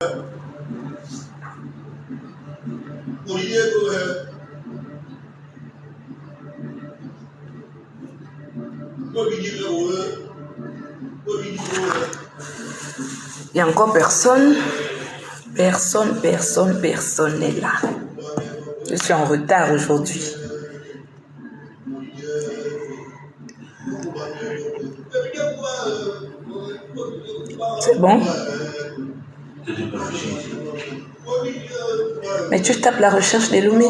Il y a encore personne. Personne n'est là. Je suis en retard aujourd'hui. C'est bon? Mais tu tapes la recherche des Lomé.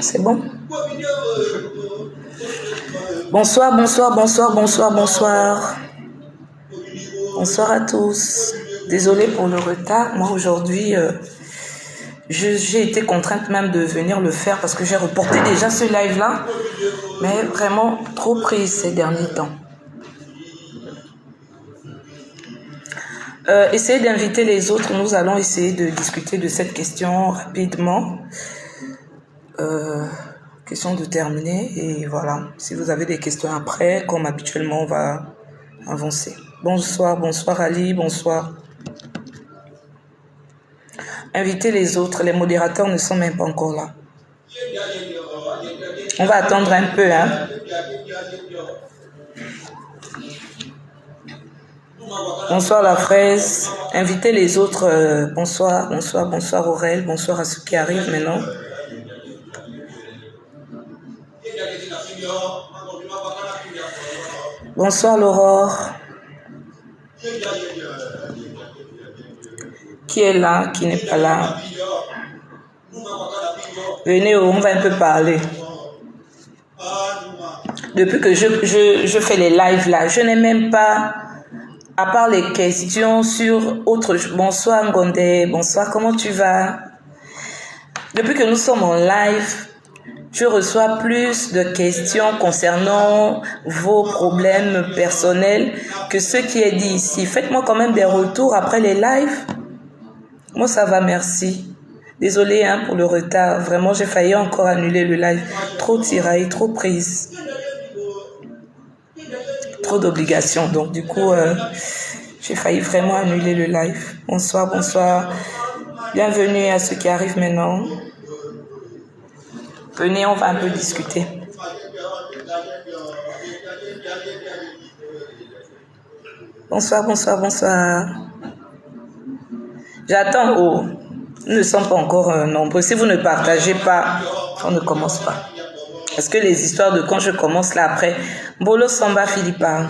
C'est bon? Bonsoir. Bonsoir à tous. Désolée pour le retard. Moi aujourd'hui, j'ai été contrainte même de venir le faire parce que j'ai reporté déjà ce live-là. Mais vraiment trop prise ces derniers temps. Essayez d'inviter les autres. Nous allons essayer de discuter de cette question rapidement. Question de terminer. Et voilà. Si vous avez des questions après, comme habituellement, on va avancer. Bonsoir Ali, bonsoir. Invitez les autres. Les modérateurs ne sont même pas encore là. On va attendre un peu, hein. Bonsoir la fraise. Invitez les autres. Bonsoir Aurel. Bonsoir à ceux qui arrivent maintenant. Bonsoir l'Aurore. Qui est là, qui n'est pas là? Venez, on va un peu parler. Depuis que je fais les lives là, je n'ai même pas, à part les questions sur autre... Bonsoir Ngondé, bonsoir, comment tu vas? Depuis que nous sommes en live, je reçois plus de questions concernant vos problèmes personnels que ce qui est dit ici. Faites-moi quand même des retours après les lives. Moi, ça va, merci. Désolée hein, pour le retard. Vraiment, j'ai failli encore annuler le live. Trop tiraillé, trop prise. Trop d'obligations. Donc, du coup, j'ai failli vraiment annuler le live. Bonsoir. Bienvenue à ceux qui arrivent maintenant. Venez, on va un peu discuter. Bonsoir. J'attends. Oh, nous ne sommes pas encore nombreux. Si vous ne partagez pas, on ne commence pas. Parce que les histoires de quand je commence là après, Bolo Samba Philippa.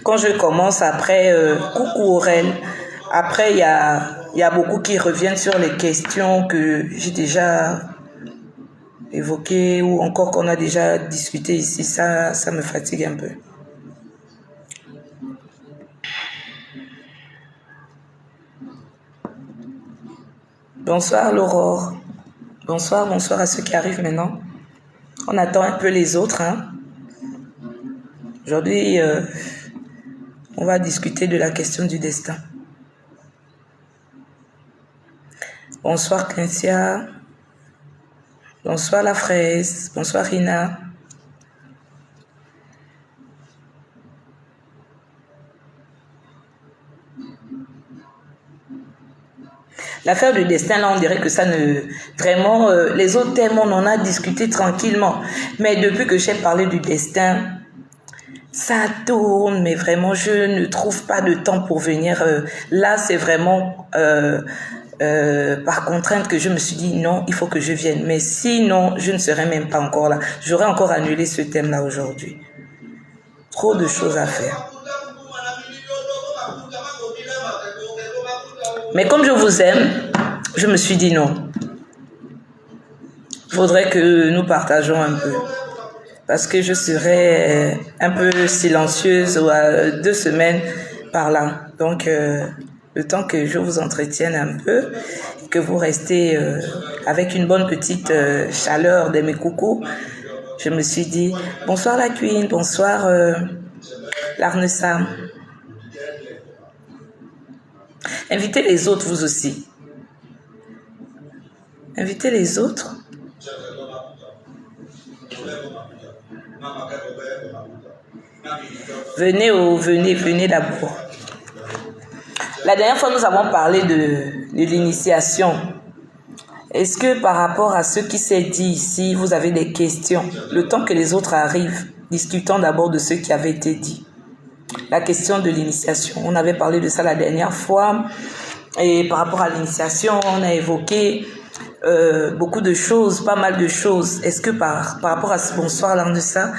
Quand je commence après, coucou Aurel. Après, il y a beaucoup qui reviennent sur les questions que j'ai déjà évoquées ou encore qu'on a déjà discuté ici. Ça me fatigue un peu. Bonsoir l'Aurore. Bonsoir à ceux qui arrivent maintenant. On attend un peu les autres. Hein. Aujourd'hui, on va discuter de la question du destin. Bonsoir Clencia. Bonsoir la fraise. Bonsoir Rina. L'affaire du destin, là, on dirait que ça ne... Vraiment, les autres thèmes, on en a discuté tranquillement. Mais depuis que j'ai parlé du destin, ça tourne, mais vraiment, je ne trouve pas de temps pour venir. Là, c'est vraiment par contrainte que je me suis dit, non, il faut que je vienne. Mais sinon, je ne serais même pas encore là. J'aurais encore annulé ce thème-là aujourd'hui. Trop de choses à faire. Mais comme je vous aime, je me suis dit non. Il faudrait que nous partageons un peu. Parce que je serais un peu silencieuse ou à 2 semaines par là. Donc, le temps que je vous entretienne un peu, que vous restez avec une bonne petite chaleur de mes coucous, je me suis dit, bonsoir la Queen, bonsoir l'Arnessa. Invitez les autres, vous aussi. Invitez les autres. Venez d'abord. La dernière fois, nous avons parlé de l'initiation. Est-ce que par rapport à ce qui s'est dit ici, vous avez des questions? Le temps que les autres arrivent, discutons d'abord de ce qui avait été dit. La question de l'initiation. On avait parlé de ça la dernière fois. Et par rapport à l'initiation, on a évoqué beaucoup de choses, pas mal de choses. Est-ce que par rapport à ce bonsoir, là, de ça,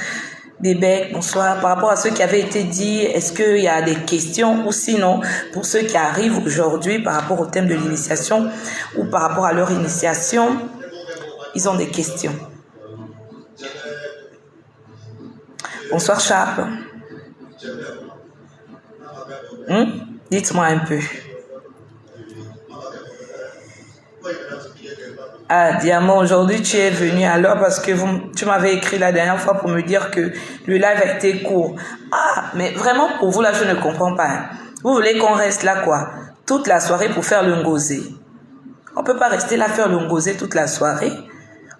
Débec, bonsoir. Par rapport à ce qui avait été dit, est-ce qu'il y a des questions ou sinon, pour ceux qui arrivent aujourd'hui par rapport au thème de l'initiation ou par rapport à leur initiation, ils ont des questions. Bonsoir, Sharp. Dites-moi un peu. Ah, Diamant, aujourd'hui tu es venu alors parce que tu m'avais écrit la dernière fois pour me dire que le live a été court. Ah, mais vraiment pour vous là, je ne comprends pas. Hein. Vous voulez qu'on reste là quoi? Toute la soirée pour faire le ngosé. On ne peut pas rester là faire le ngosé toute la soirée.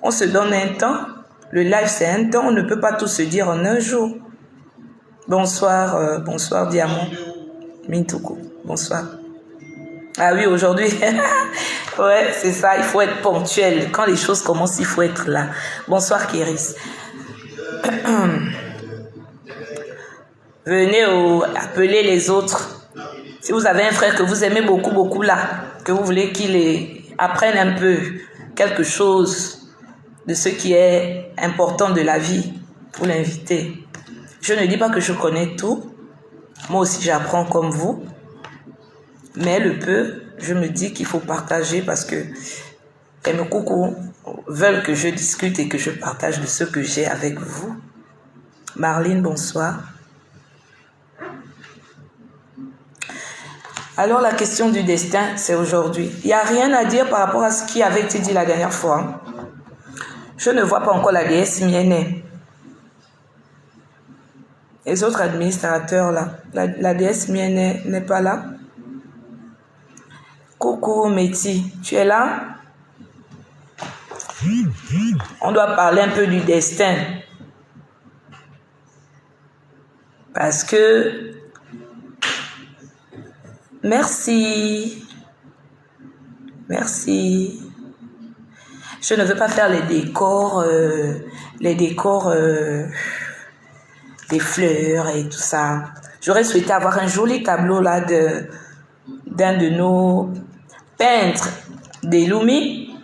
On se donne un temps. Le live c'est un temps, on ne peut pas tout se dire en un jour. Bonsoir, bonsoir Diamant. Mintoukou, bonsoir. Ah oui, aujourd'hui, ouais, c'est ça, il faut être ponctuel. Quand les choses commencent, il faut être là. Bonsoir, Kéris. Venez appeler les autres. Si vous avez un frère que vous aimez beaucoup, beaucoup là, que vous voulez qu'il apprenne un peu quelque chose de ce qui est important de la vie, vous l'invitez. Je ne dis pas que je connais tout. Moi aussi, j'apprends comme vous. Mais le peu, je me dis qu'il faut partager parce que mes coucou veulent que je discute et que je partage de ce que j'ai avec vous. Marlene, bonsoir. Alors la question du destin, c'est aujourd'hui. Il n'y a rien à dire par rapport à ce qui avait été dit la dernière fois. Je ne vois pas encore la déesse Mienne. Les autres administrateurs là, la déesse Mienne n'est pas là. Coucou Métis, tu es là? On doit parler un peu du destin. Parce que... Merci. Merci. Je ne veux pas faire les décors des fleurs et tout ça. J'aurais souhaité avoir un joli tableau là d'un de nos peintres d'Elumi,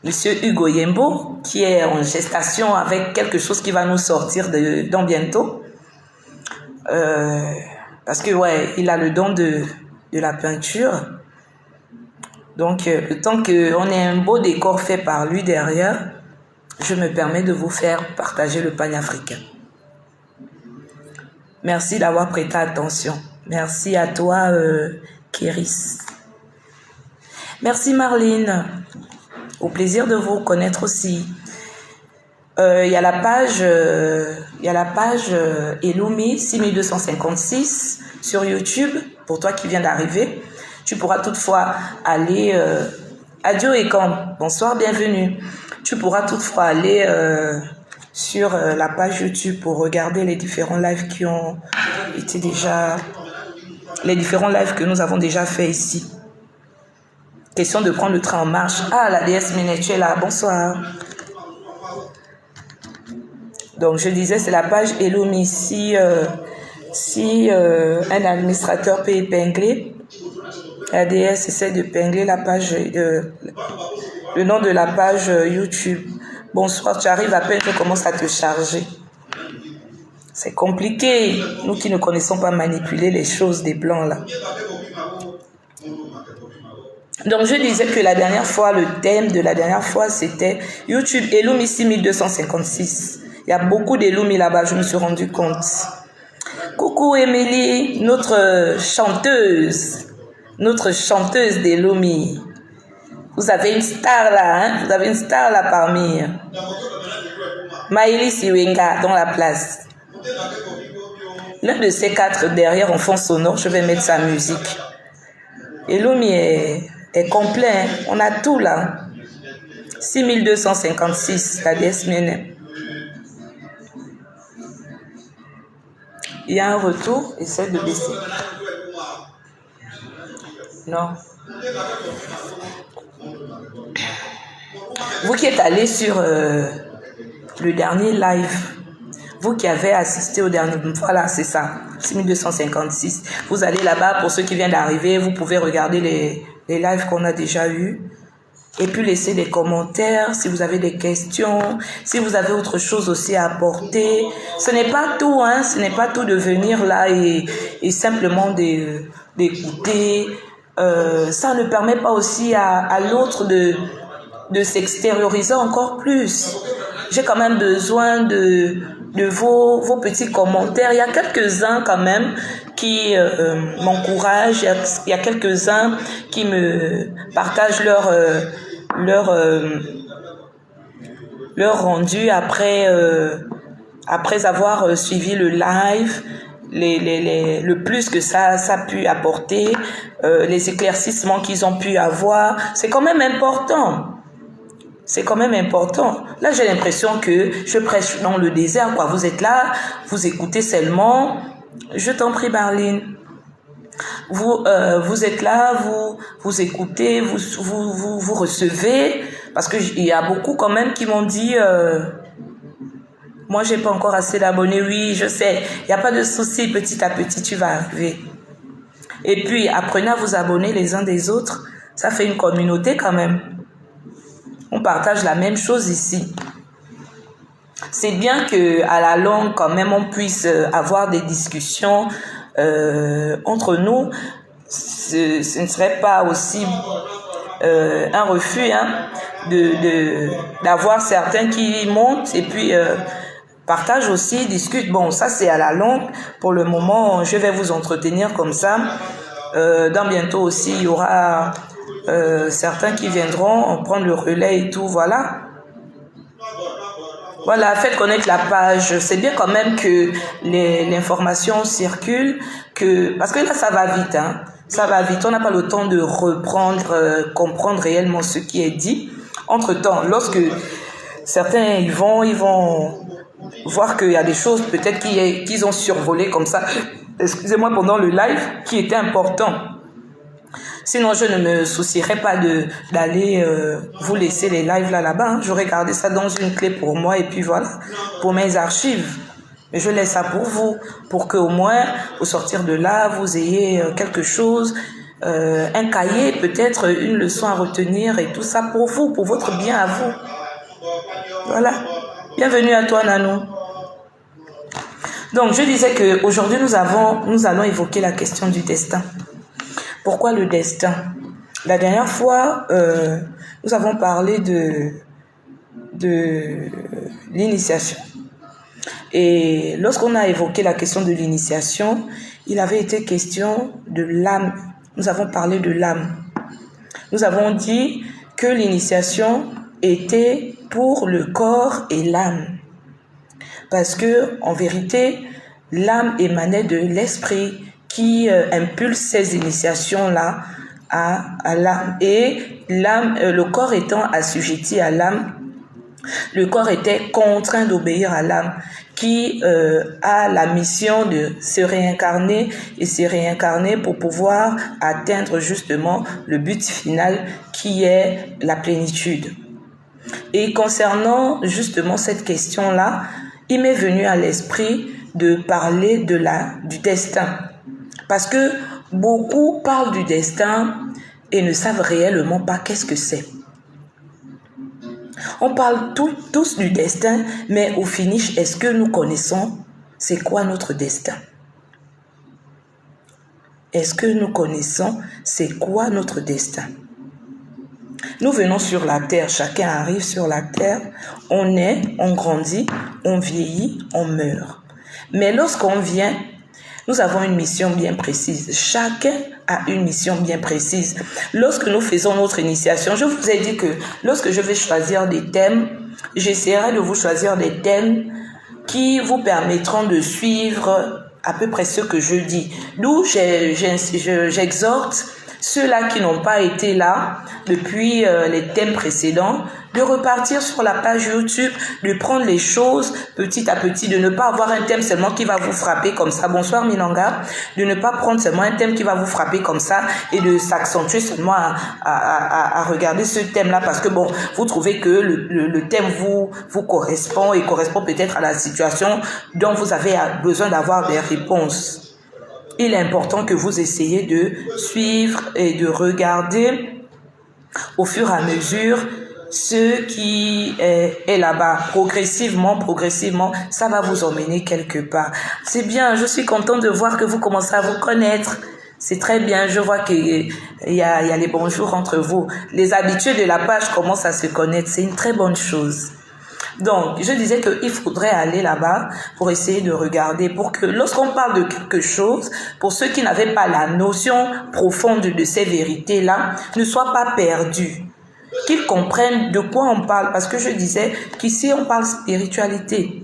Monsieur Hugo Yembo, qui est en gestation avec quelque chose qui va nous sortir dans bientôt. Parce que ouais, il a le don de la peinture. Donc, le temps qu'on ait un beau décor fait par lui derrière, je me permets de vous faire partager le panafricain. Merci d'avoir prêté attention. Merci à toi, Kéris. Merci, Marlene. Au plaisir de vous connaître aussi. Il y a la page Elumi 6256 sur YouTube, pour toi qui viens d'arriver. Tu pourras toutefois aller... Adio et Camp, bonsoir, bienvenue. Tu pourras toutefois aller sur la page YouTube pour regarder les différents lives qui ont été déjà... Les différents lives que nous avons déjà fait ici. Question de prendre le train en marche. Ah, la déesse Minet, tu es là, bonsoir. Donc, je disais, c'est la page Elumi. Si un administrateur peut épingler, la DS essaie de pingler la page, le nom de la page YouTube. Bonsoir, tu arrives à peine, tu commences à te charger. C'est compliqué, nous qui ne connaissons pas manipuler les choses des blancs là. Donc, je disais que la dernière fois, le thème de la dernière fois, c'était YouTube Elumi 6256. Il y a beaucoup d'Elumi là-bas, je me suis rendu compte. Coucou Émilie, notre chanteuse d'Elumi. Vous avez une star là, hein? Vous avez une star là parmi. Maïli Siwenga dans la place. L'un de ces quatre derrière en fond sonore, je vais mettre sa musique. Elumi est complet, hein? On a tout là. 6256, la déesse Mienne. Il y a un retour, essaie de baisser. Non. Vous qui êtes allé sur le dernier live, vous qui avez assisté au dernier, voilà, c'est ça, 6256. Vous allez là-bas, pour ceux qui viennent d'arriver, vous pouvez regarder les lives qu'on a déjà eus. Et puis laisser des commentaires si vous avez des questions, si vous avez autre chose aussi à apporter. Ce n'est pas tout, hein, ce n'est pas tout de venir là et simplement d'écouter. Ça ne permet pas aussi à l'autre de s'extérioriser encore plus. J'ai quand même besoin de vos petits commentaires. Il y a quelques-uns quand même qui m'encouragent. Il y a quelques-uns qui me partagent leur rendu après avoir suivi le live, le plus que ça a pu apporter, les éclaircissements qu'ils ont pu avoir. C'est quand même important. C'est quand même important. Là, j'ai l'impression que je prêche dans le désert, quoi. Vous êtes là, vous écoutez seulement. Je t'en prie, Marlene. Vous êtes là, vous écoutez, vous recevez. Parce qu'il y a beaucoup quand même qui m'ont dit... moi, j'ai pas encore assez d'abonnés. Oui, je sais. Il n'y a pas de souci. Petit à petit, tu vas arriver. Et puis, apprenez à vous abonner les uns des autres. Ça fait une communauté quand même. On partage la même chose ici. C'est bien que à la longue, quand même, on puisse avoir des discussions entre nous. Ce ne serait pas aussi un refus, hein, d'avoir certains qui montent et puis partagent aussi, discutent. Bon, ça c'est à la longue. Pour le moment, je vais vous entretenir comme ça. Dans bientôt aussi, il y aura certains qui viendront prendre le relais et tout, voilà. Voilà, faites connaître la page. C'est bien quand même que l'information circule, parce que là, ça va vite, hein. Ça va vite. On n'a pas le temps de reprendre, comprendre réellement ce qui est dit. Entre-temps, lorsque certains ils vont voir qu'il y a des choses peut-être qu'ils ont survolées comme ça, excusez-moi, pendant le live, qui étaient importants. Sinon, je ne me soucierais pas d'aller vous laisser les lives là-bas. Hein. J'aurais gardé ça dans une clé pour moi et puis voilà, pour mes archives. Mais je laisse ça pour vous, pour qu'au moins, au sortir de là, vous ayez quelque chose, un cahier, peut-être une leçon à retenir et tout ça pour vous, pour votre bien à vous. Voilà. Bienvenue à toi, Nanou. Donc, je disais qu'aujourd'hui, nous allons évoquer la question du destin. Pourquoi le destin? La dernière fois, nous avons parlé de l'initiation. Et lorsqu'on a évoqué la question de l'initiation, il avait été question de l'âme. Nous avons parlé de l'âme. Nous avons dit que l'initiation était pour le corps et l'âme. Parce que, en vérité, l'âme émanait de l'esprit qui impulse ces initiations-là à l'âme. Et l'âme, le corps étant assujetti à l'âme, le corps était contraint d'obéir à l'âme qui a la mission de se réincarner et se réincarner pour pouvoir atteindre justement le but final qui est la plénitude. Et concernant justement cette question-là, il m'est venu à l'esprit de parler du destin. Parce que beaucoup parlent du destin et ne savent réellement pas qu'est-ce que c'est. On parle tous du destin, mais au finish, est-ce que nous connaissons c'est quoi notre destin? Est-ce que nous connaissons c'est quoi notre destin? Nous venons sur la terre, chacun arrive sur la terre, on naît, on grandit, on vieillit, on meurt. Mais lorsqu'on vient, nous avons une mission bien précise. Chacun a une mission bien précise. Lorsque nous faisons notre initiation, je vous ai dit que lorsque je vais choisir des thèmes, j'essaierai de vous choisir des thèmes qui vous permettront de suivre à peu près ce que je dis. D'où j'exhorte ceux-là qui n'ont pas été là depuis les thèmes précédents de repartir sur la page YouTube, de prendre les choses petit à petit, de ne pas avoir un thème seulement qui va vous frapper comme ça. Bonsoir Minanga. De ne pas prendre seulement un thème qui va vous frapper comme ça et de s'accentuer seulement à regarder ce thème-là parce que bon, vous trouvez que le thème vous correspond et correspond peut-être à la situation dont vous avez besoin d'avoir des réponses. Il est important que vous essayiez de suivre et de regarder au fur et à mesure ce qui est là-bas. Progressivement, ça va vous emmener quelque part. C'est bien, je suis contente de voir que vous commencez à vous connaître. C'est très bien, je vois qu'il y a les bonjours entre vous. Les habitués de la page commencent à se connaître, c'est une très bonne chose. Donc, je disais qu'il faudrait aller là-bas pour essayer de regarder, pour que lorsqu'on parle de quelque chose, pour ceux qui n'avaient pas la notion profonde de ces vérités-là, ne soient pas perdus, qu'ils comprennent de quoi on parle, parce que je disais qu'ici on parle spiritualité.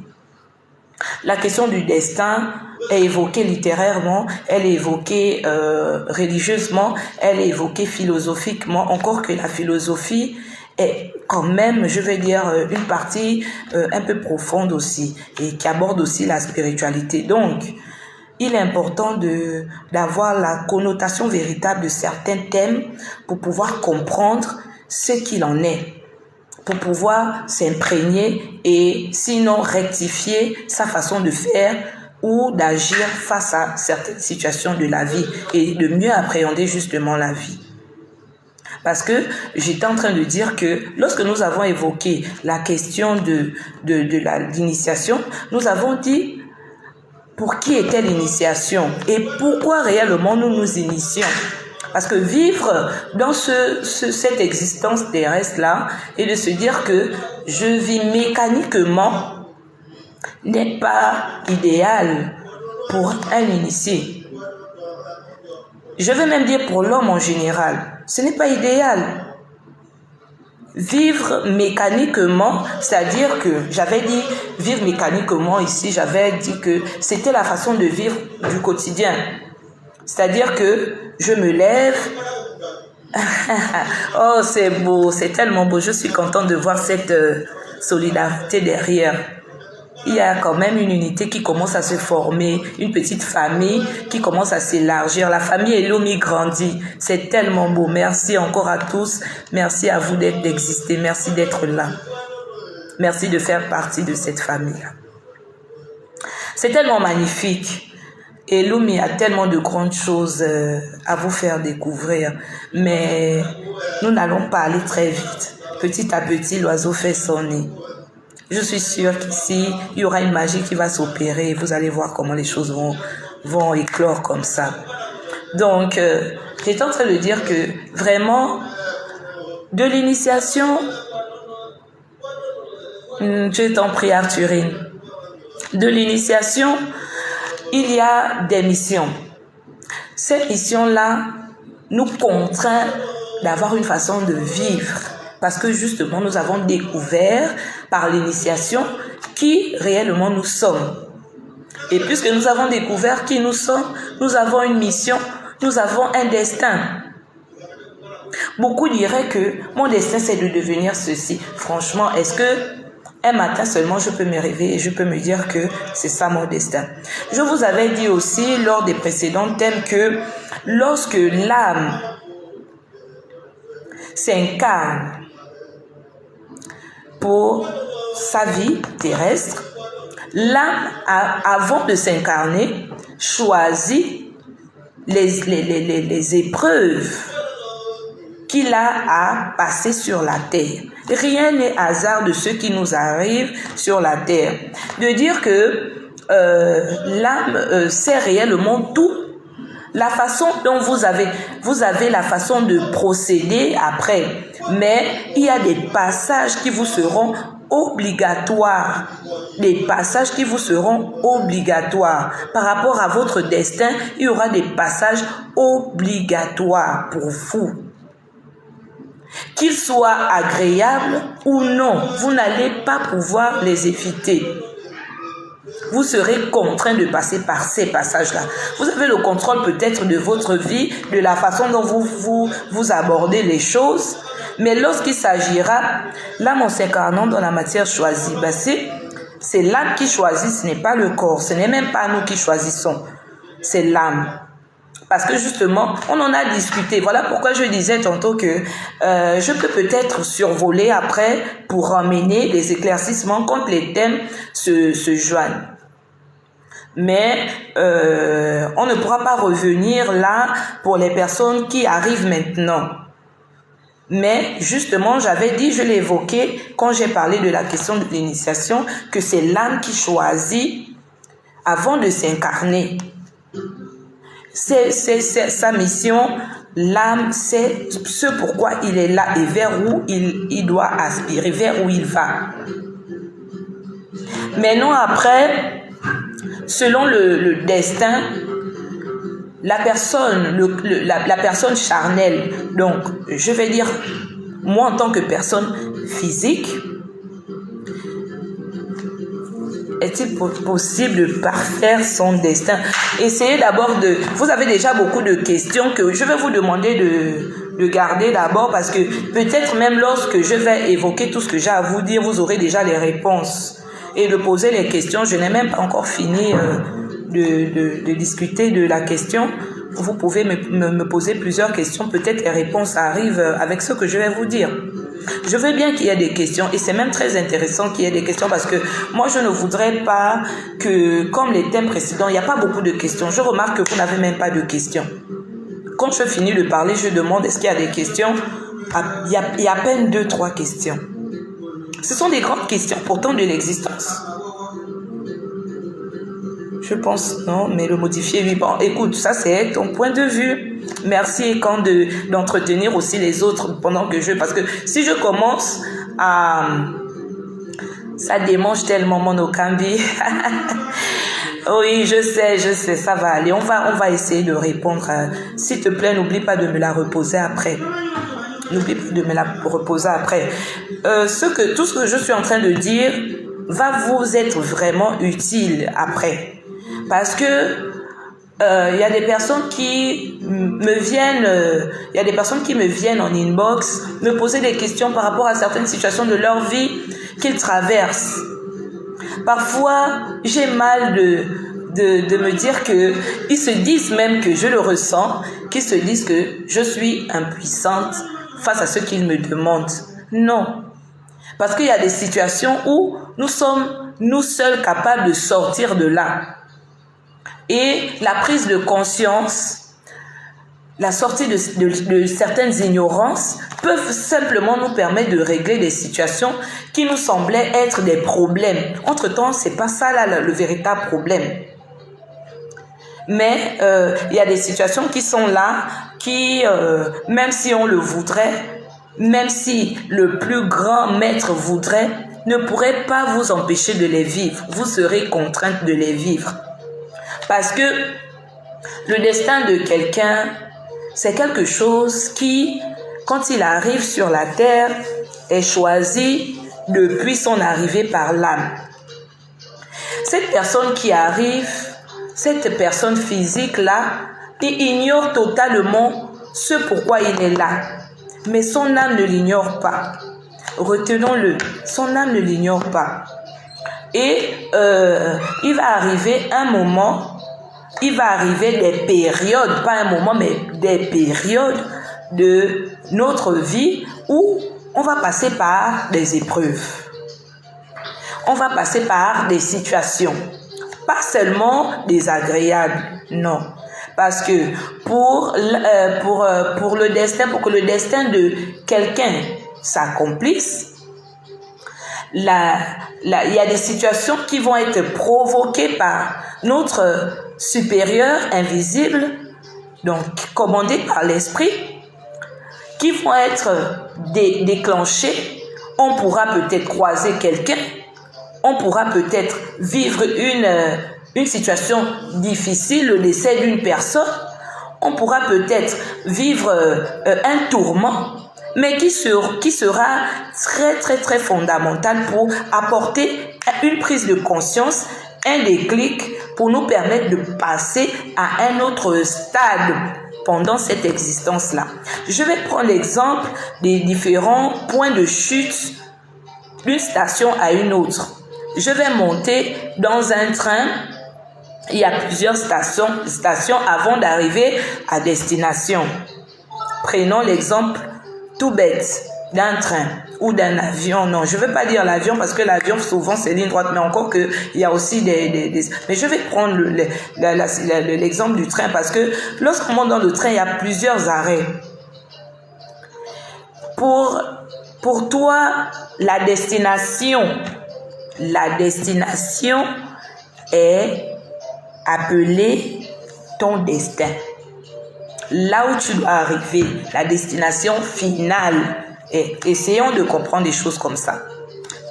La question du destin est évoquée littérairement, elle est évoquée religieusement, elle est évoquée philosophiquement, encore que la philosophie est quand même, je vais dire, une partie un peu profonde aussi et qui aborde aussi la spiritualité. Donc, il est important d'avoir la connotation véritable de certains thèmes pour pouvoir comprendre ce qu'il en est, pour pouvoir s'imprégner et sinon rectifier sa façon de faire ou d'agir face à certaines situations de la vie et de mieux appréhender justement la vie. Parce que j'étais en train de dire que lorsque nous avons évoqué la question de l'initiation, nous avons dit pour qui était l'initiation et pourquoi réellement nous nous initions. Parce que vivre dans cette existence terrestre-là et de se dire que je vis mécaniquement n'est pas idéal pour un initié. Je vais même dire pour l'homme en général, ce n'est pas idéal. Vivre mécaniquement, c'est-à-dire que j'avais dit vivre mécaniquement ici, j'avais dit que c'était la façon de vivre du quotidien. C'est-à-dire que je me lève. Oh, c'est beau, c'est tellement beau. Je suis contente de voir cette solidarité derrière. Il y a quand même une unité qui commence à se former, une petite famille qui commence à s'élargir. La famille Elomi grandit. C'est tellement beau. Merci encore à tous. Merci à vous d'exister. Merci d'être là. Merci de faire partie de cette famille-là. C'est tellement magnifique. Elomi a tellement de grandes choses à vous faire découvrir. Mais nous n'allons pas aller très vite. Petit à petit, l'oiseau fait son nid. Je suis sûre qu'ici, il y aura une magie qui va s'opérer et vous allez voir comment les choses vont éclore comme ça. Donc, j'étais en train de dire que vraiment, de l'initiation, je t'en prie Arthurine, de l'initiation, il y a des missions. Cette mission-là nous contraint d'avoir une façon de vivre. Parce que justement, nous avons découvert par l'initiation qui réellement nous sommes. Et puisque nous avons découvert qui nous sommes, nous avons une mission, nous avons un destin. Beaucoup diraient que mon destin, c'est de devenir ceci. Franchement, est-ce que un matin seulement, je peux me réveiller et je peux me dire que c'est ça mon destin? Je vous avais dit aussi lors des précédents thèmes que lorsque l'âme s'incarne pour sa vie terrestre, l'âme, avant de s'incarner, choisit les épreuves qu'il a à passer sur la terre. Rien n'est hasard de ce qui nous arrive sur la terre. De dire que l'âme sait réellement tout. La façon dont vous avez la façon de procéder après, mais il y a des passages qui vous seront obligatoires. Des passages qui vous seront obligatoires. Par rapport à votre destin, il y aura des passages obligatoires pour vous. Qu'ils soient agréables ou non, vous n'allez pas pouvoir les éviter. Vous serez contraint de passer par ces passages-là. Vous avez le contrôle peut-être de votre vie, de la façon dont vous abordez les choses, Mais lorsqu'il s'agira, l'âme en s'incarnant dans la matière choisie, c'est l'âme qui choisit, ce n'est pas le corps, ce n'est même pas nous qui choisissons, c'est l'âme. Parce que justement, on en a discuté. Voilà pourquoi je disais tantôt que je peux peut-être survoler après pour ramener des éclaircissements quand les thèmes se joignent. Mais on ne pourra pas revenir là pour les personnes qui arrivent maintenant. Mais justement, j'avais dit, je l'ai évoqué quand j'ai parlé de la question de l'initiation, que c'est l'âme qui choisit avant de s'incarner. C'est sa mission. L'âme, c'est ce pourquoi il est là et vers où il doit aspirer, vers où il va. Maintenant, après, selon le destin, la personne, la personne charnelle, donc je vais dire, moi en tant que personne physique, est-il possible de parfaire son destin? Essayez d'abord de... Vous avez déjà beaucoup de questions que je vais vous demander de garder d'abord parce que peut-être même lorsque je vais évoquer tout ce que j'ai à vous dire, vous aurez déjà les réponses. Et de poser les questions, je n'ai même pas encore fini de discuter de la question. Vous pouvez me poser plusieurs questions, peut-être les réponses arrivent avec ce que je vais vous dire. Je veux bien qu'il y ait des questions et c'est même très intéressant qu'il y ait des questions parce que moi je ne voudrais pas que, comme les thèmes précédents, il n'y a pas beaucoup de questions. Je remarque que vous n'avez même pas de questions. Quand je finis de parler, je demande est-ce qu'il y a des questions. Il y a à peine 2-3 questions. Ce sont des grandes questions pourtant de l'existence. Je pense non, mais le modifier, oui. Bon, écoute, ça c'est ton point de vue. Merci et quand d'entretenir aussi les autres pendant que parce que si je commence à... Ça démange tellement mon Okambi. Oui, je sais, ça va aller. On va essayer de répondre. S'il te plaît, n'oublie pas de me la reposer après. N'oublie pas de me la reposer après. Tout ce que je suis en train de dire va vous être vraiment utile après. Parce que il y a des personnes qui me viennent en inbox me poser des questions par rapport à certaines situations de leur vie qu'ils traversent. Parfois, j'ai mal de me dire que ils se disent même que je le ressens, qu'ils se disent que je suis impuissante face à ce qu'ils me demandent. Non. Parce qu'il y a des situations où nous sommes nous seuls capables de sortir de là. Et la prise de conscience, la sortie de certaines ignorances peuvent simplement nous permettre de régler des situations qui nous semblaient être des problèmes. Entre-temps, c'est pas ça là le véritable problème. Mais il y a des situations qui sont là, qui, même si on le voudrait, même si le plus grand maître voudrait, ne pourrait pas vous empêcher de les vivre. Vous serez contrainte de les vivre. Parce que le destin de quelqu'un, c'est quelque chose qui, quand il arrive sur la terre, est choisi depuis son arrivée par l'âme. Cette personne qui arrive, cette personne physique-là, il ignore totalement ce pourquoi il est là. Mais son âme ne l'ignore pas. Retenons-le, son âme ne l'ignore pas. Et il va arriver un moment, il va arriver des périodes, pas un moment, mais des périodes de notre vie où on va passer par des épreuves. On va passer par des situations, pas seulement désagréables, non. Parce que pour que le destin de quelqu'un s'accomplisse, il y a des situations qui vont être provoquées par notre supérieur invisible, donc commandé par l'esprit, qui vont être déclenchées. On pourra peut-être croiser quelqu'un, on pourra peut-être vivre une situation difficile, le décès d'une personne, on pourra peut-être vivre un tourment, mais qui sera très très très fondamental pour apporter une prise de conscience, un déclic pour nous permettre de passer à un autre stade pendant cette existence-là. Je vais prendre l'exemple des différents points de chute d'une station à une autre. Je vais monter dans un train. Il y a plusieurs stations avant d'arriver à destination. Prenons l'exemple tout bête d'un train ou d'un avion. Non, je ne veux pas dire l'avion parce que l'avion, souvent, c'est ligne droite, mais encore qu'il y a aussi des... Mais je vais prendre l'exemple du train parce que lorsqu'on monte dans le train, il y a plusieurs arrêts. Pour toi, la destination est appelée ton destin. Là où tu dois arriver, la destination finale. Et essayons de comprendre des choses comme ça.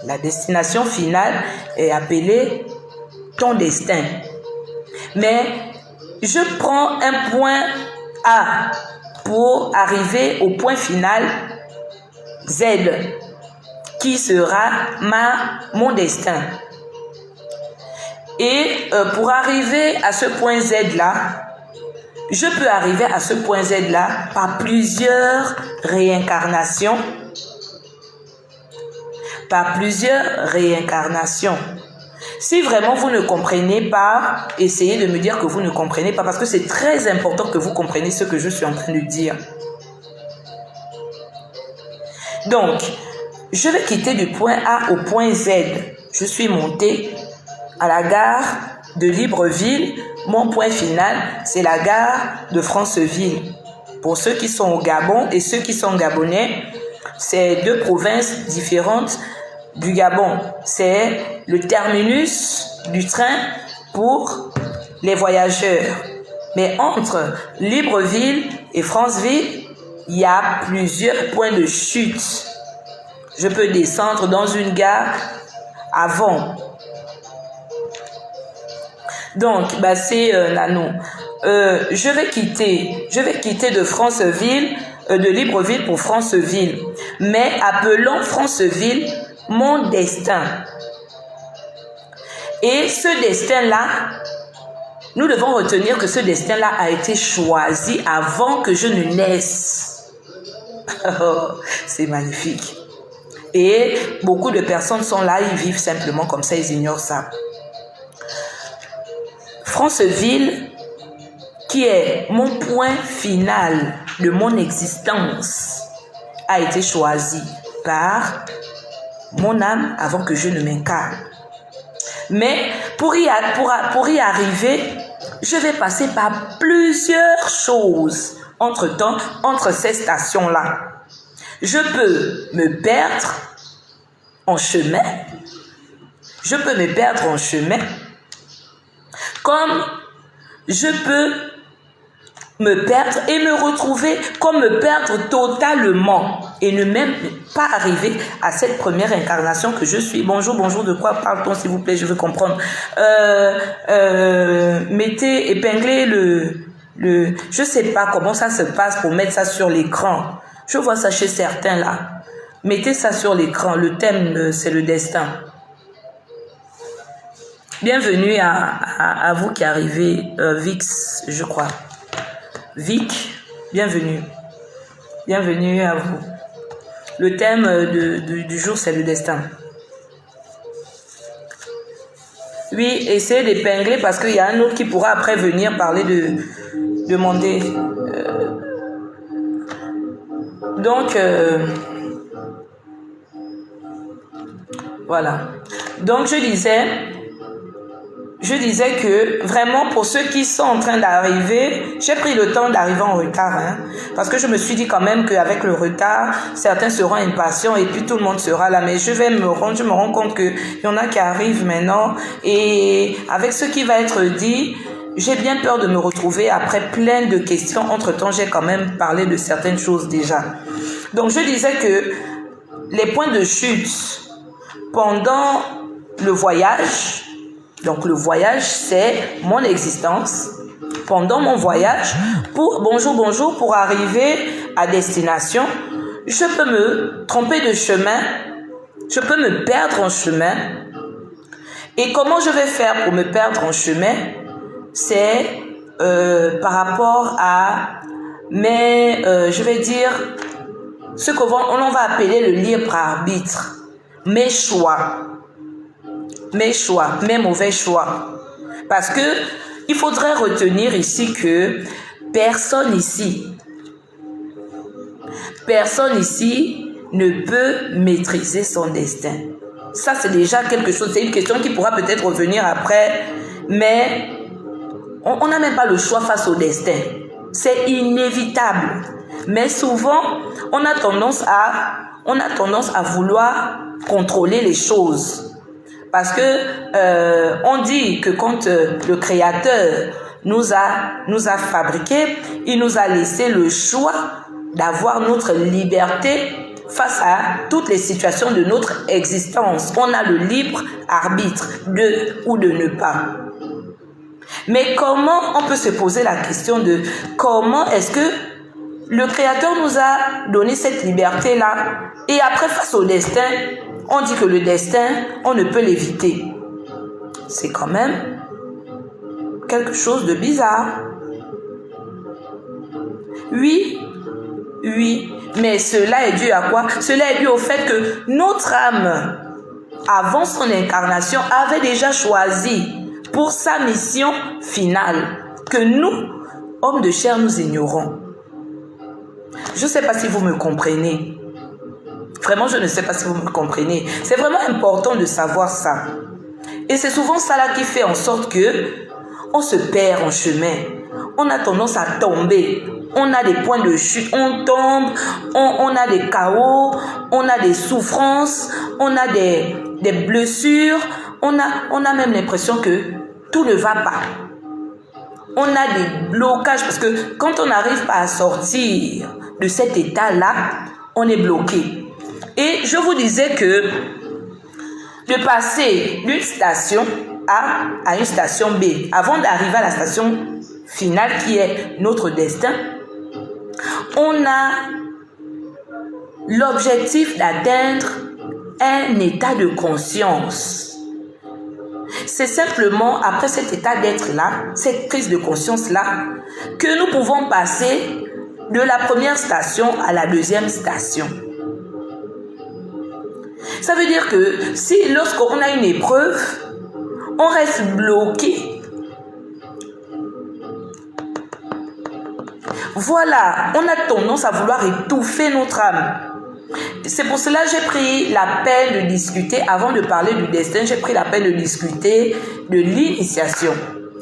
La destination finale est appelée ton destin. Mais je prends un point A pour arriver au point final Z, qui sera mon destin. Et pour arriver à ce point Z là, je peux arriver à ce point Z là par plusieurs réincarnations. Si vraiment vous ne comprenez pas, essayez de me dire que vous ne comprenez pas parce que c'est très important que vous compreniez ce que je suis en train de dire. Donc, je vais quitter du point A au point Z. Je suis montée à la gare de Libreville. Mon point final, c'est la gare de Franceville. Pour ceux qui sont au Gabon et ceux qui sont gabonais, c'est deux provinces différentes du Gabon. C'est le terminus du train pour les voyageurs. Mais entre Libreville et Franceville, il y a plusieurs points de chute. Je peux descendre dans une gare avant. Donc, c'est Nano. Je vais quitter de Franceville, de Libreville pour Franceville. Mais appelons Franceville mon destin. Et ce destin-là, nous devons retenir que ce destin-là a été choisi avant que je ne naisse. C'est magnifique. Et beaucoup de personnes sont là, ils vivent simplement comme ça, ils ignorent ça. Franceville, qui est mon point final de mon existence, a été choisi par mon âme avant que je ne m'incarne. Mais pour y arriver, je vais passer par plusieurs choses entre ces stations-là. Je peux me perdre en chemin. Comme je peux me perdre et me retrouver, comme me perdre totalement et ne même pas arriver à cette première incarnation que je suis. Bonjour, de quoi parle-t-on s'il vous plaît, je veux comprendre. Épinglez le... Je sais pas comment ça se passe pour mettre ça sur l'écran. Je vois ça chez certains là. Mettez ça sur l'écran, le thème c'est le destin. Bienvenue à vous qui arrivez, Vix, je crois. Vic, bienvenue. Bienvenue à vous. Le thème du jour, c'est le destin. Oui, essayez d'épingler parce qu'il y a un autre qui pourra après venir parler de demander. Voilà. Donc, je disais que vraiment pour ceux qui sont en train d'arriver, j'ai pris le temps d'arriver en retard, parce que je me suis dit quand même qu'avec le retard, certains seront impatients et puis tout le monde sera là. Mais je me rends compte qu'il y en a qui arrivent maintenant et avec ce qui va être dit, j'ai bien peur de me retrouver après plein de questions. Entre-temps, j'ai quand même parlé de certaines choses déjà. Donc, je disais que les points de chute pendant le voyage... Donc, le voyage, c'est mon existence. Pendant mon voyage, bonjour, pour arriver à destination, je peux me tromper de chemin, je peux me perdre en chemin. Et comment je vais faire pour me perdre en chemin? C'est par rapport à je vais dire, ce qu'on va appeler le libre arbitre. Mes choix, mes mauvais choix. Parce que il faudrait retenir ici que personne ici ne peut maîtriser son destin. Ça, c'est déjà quelque chose. C'est une question qui pourra peut-être revenir après, mais on n'a même pas le choix face au destin. C'est inévitable. Mais souvent, on a tendance à vouloir contrôler les choses. Parce que on dit que quand le Créateur nous a fabriqués, il nous a laissé le choix d'avoir notre liberté face à toutes les situations de notre existence. On a le libre arbitre de ou de ne pas. Mais comment on peut se poser la question de comment est-ce que le Créateur nous a donné cette liberté-là et après face au destin, on dit que le destin, on ne peut l'éviter. C'est quand même quelque chose de bizarre. Oui, mais cela est dû à quoi? Cela est dû au fait que notre âme, avant son incarnation, avait déjà choisi pour sa mission finale que nous, hommes de chair, nous ignorons. Je ne sais pas si vous me comprenez. Vraiment, je ne sais pas si vous me comprenez. C'est vraiment important de savoir ça. Et c'est souvent ça là qui fait en sorte que on se perd en chemin. On a tendance à tomber. On a des points de chute. On tombe. On a des chaos. On a des souffrances. On a des blessures. On a même l'impression que tout ne va pas. On a des blocages parce que quand on n'arrive pas à sortir de cet état-là, on est bloqué. Et je vous disais que de passer d'une station A à une station B, avant d'arriver à la station finale qui est notre destin, on a l'objectif d'atteindre un état de conscience. C'est simplement après cet état d'être-là, cette prise de conscience-là, que nous pouvons passer de la première station à la deuxième station. Ça veut dire que si lorsqu'on a une épreuve, on reste bloqué. Voilà, on a tendance à vouloir étouffer notre âme. C'est pour cela que j'ai pris la peine de discuter, avant de parler du destin, j'ai pris la peine de discuter de l'initiation.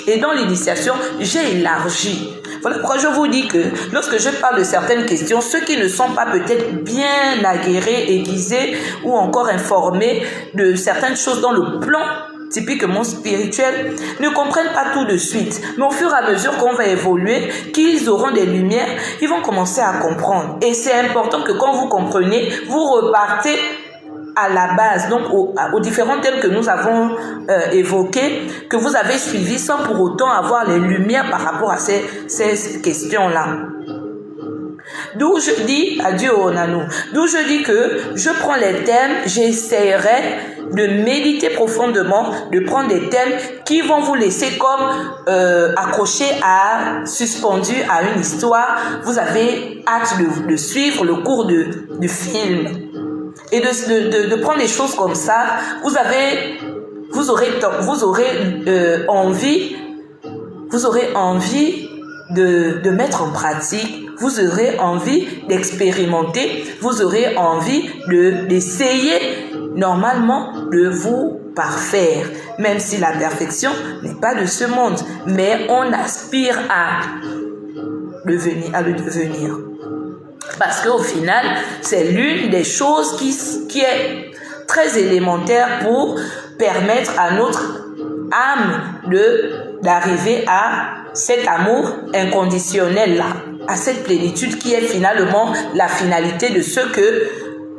Et dans l'initiation, j'ai élargi. Voilà pourquoi je vous dis que lorsque je parle de certaines questions, ceux qui ne sont pas peut-être bien aguerrés, aiguisés ou encore informés de certaines choses dans le plan typiquement spirituel, ne comprennent pas tout de suite. Mais au fur et à mesure qu'on va évoluer, qu'ils auront des lumières, ils vont commencer à comprendre. Et c'est important que quand vous comprenez, vous repartez à la base, donc aux différents thèmes que nous avons évoqués, que vous avez suivis sans pour autant avoir les lumières par rapport à ces questions-là. D'où je dis, adieu au nanou, d'où je dis que je prends les thèmes, j'essaierai de méditer profondément, de prendre des thèmes qui vont vous laisser comme accrochés suspendus à une histoire. Vous avez hâte de suivre le cours du film. Et de prendre des choses comme ça, vous aurez envie de mettre en pratique, vous aurez envie d'expérimenter, vous aurez envie d'essayer normalement de vous parfaire, même si la perfection n'est pas de ce monde, mais on aspire à le devenir. Parce qu'au final, c'est l'une des choses qui est très élémentaire pour permettre à notre âme d'arriver à cet amour inconditionnel-là, à cette plénitude qui est finalement la finalité de ce que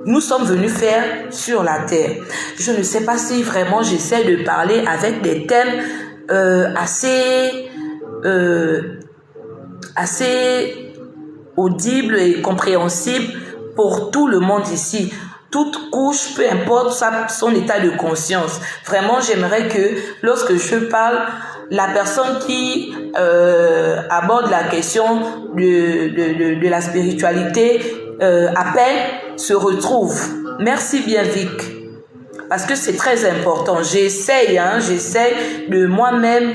nous sommes venus faire sur la terre. Je ne sais pas si vraiment j'essaie de parler avec des thèmes assez audible et compréhensible pour tout le monde ici. toute couche, peu importe son état de conscience. Vraiment, j'aimerais que lorsque je parle, la personne qui aborde la question de la spiritualité à peine se retrouve. Merci bien, Vic. Parce que c'est très important. J'essaie de moi-même.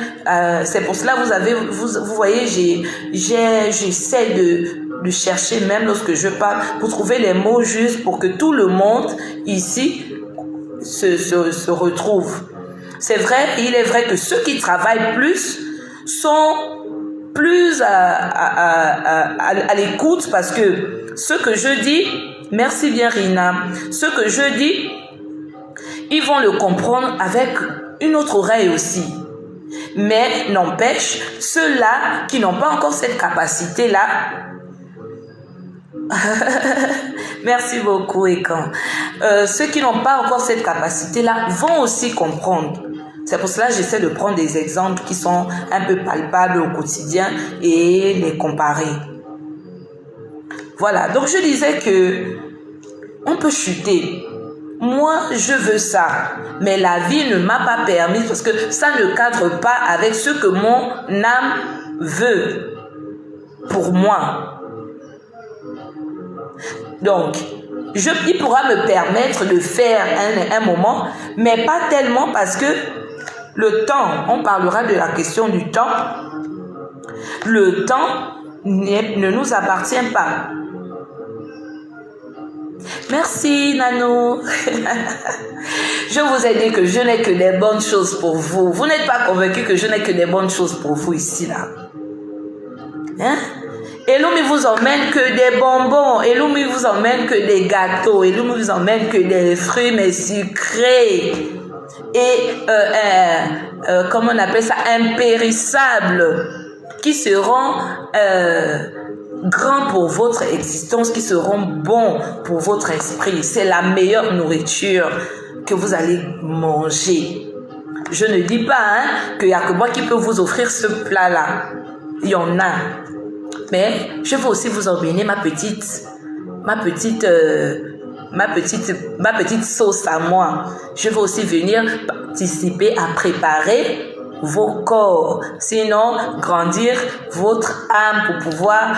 C'est pour cela vous voyez, j'essaie de chercher même lorsque je parle pour trouver les mots justes pour que tout le monde ici se retrouve. C'est vrai, il est vrai que ceux qui travaillent plus sont plus à l'écoute parce que ce que je dis, merci bien Rina, ce que je dis, ils vont le comprendre avec une autre oreille aussi. Mais n'empêche, ceux-là qui n'ont pas encore cette capacité-là, merci beaucoup Ekan, ceux qui n'ont pas encore cette capacité-là vont aussi comprendre. C'est pour cela que j'essaie de prendre des exemples qui sont un peu palpables au quotidien et les comparer. Voilà, donc je disais que on peut chuter. Moi, je veux ça, mais la vie ne m'a pas permis parce que ça ne cadre pas avec ce que mon âme veut pour moi. Donc, il pourra me permettre de faire un moment, mais pas tellement parce que le temps, on parlera de la question du temps, le temps ne nous appartient pas. Merci Nano. Je vous ai dit que je n'ai que des bonnes choses pour vous. Vous n'êtes pas convaincu que je n'ai que des bonnes choses pour vous ici là. Hein? Elumi vous emmène que des bonbons. Elumi vous emmène que des gâteaux. Elumi vous emmène que des fruits mais sucrés. Et comment on appelle ça, impérissables, qui seront grands pour votre existence, qui seront bons pour votre esprit. C'est la meilleure nourriture que vous allez manger. Je ne dis pas qu'il n'y a que moi qui peux vous offrir ce plat-là. Il y en a. Mais je veux aussi vous emmener ma petite sauce à moi. Je veux aussi venir participer à préparer vos corps, sinon grandir votre âme pour pouvoir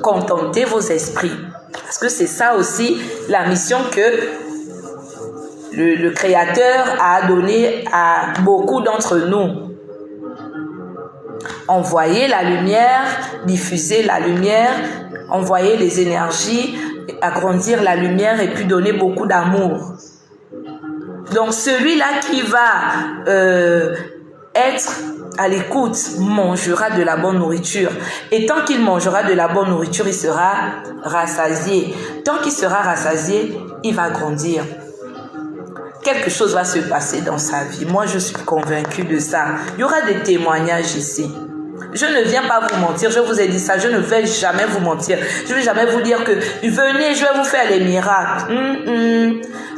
contenter vos esprits. Parce que c'est ça aussi la mission que le Créateur a donnée à beaucoup d'entre nous. Envoyer la lumière, diffuser la lumière, envoyer les énergies, agrandir la lumière et puis donner beaucoup d'amour. Donc celui-là qui va être à l'écoute mangera de la bonne nourriture. Et tant qu'il mangera de la bonne nourriture, il sera rassasié. Tant qu'il sera rassasié, il va grandir. Quelque chose va se passer dans sa vie. Moi, je suis convaincue de ça. Il y aura des témoignages ici. Je ne viens pas vous mentir, je vous ai dit ça, je ne vais jamais vous mentir. Je ne vais jamais vous dire que venez, je vais vous faire les miracles.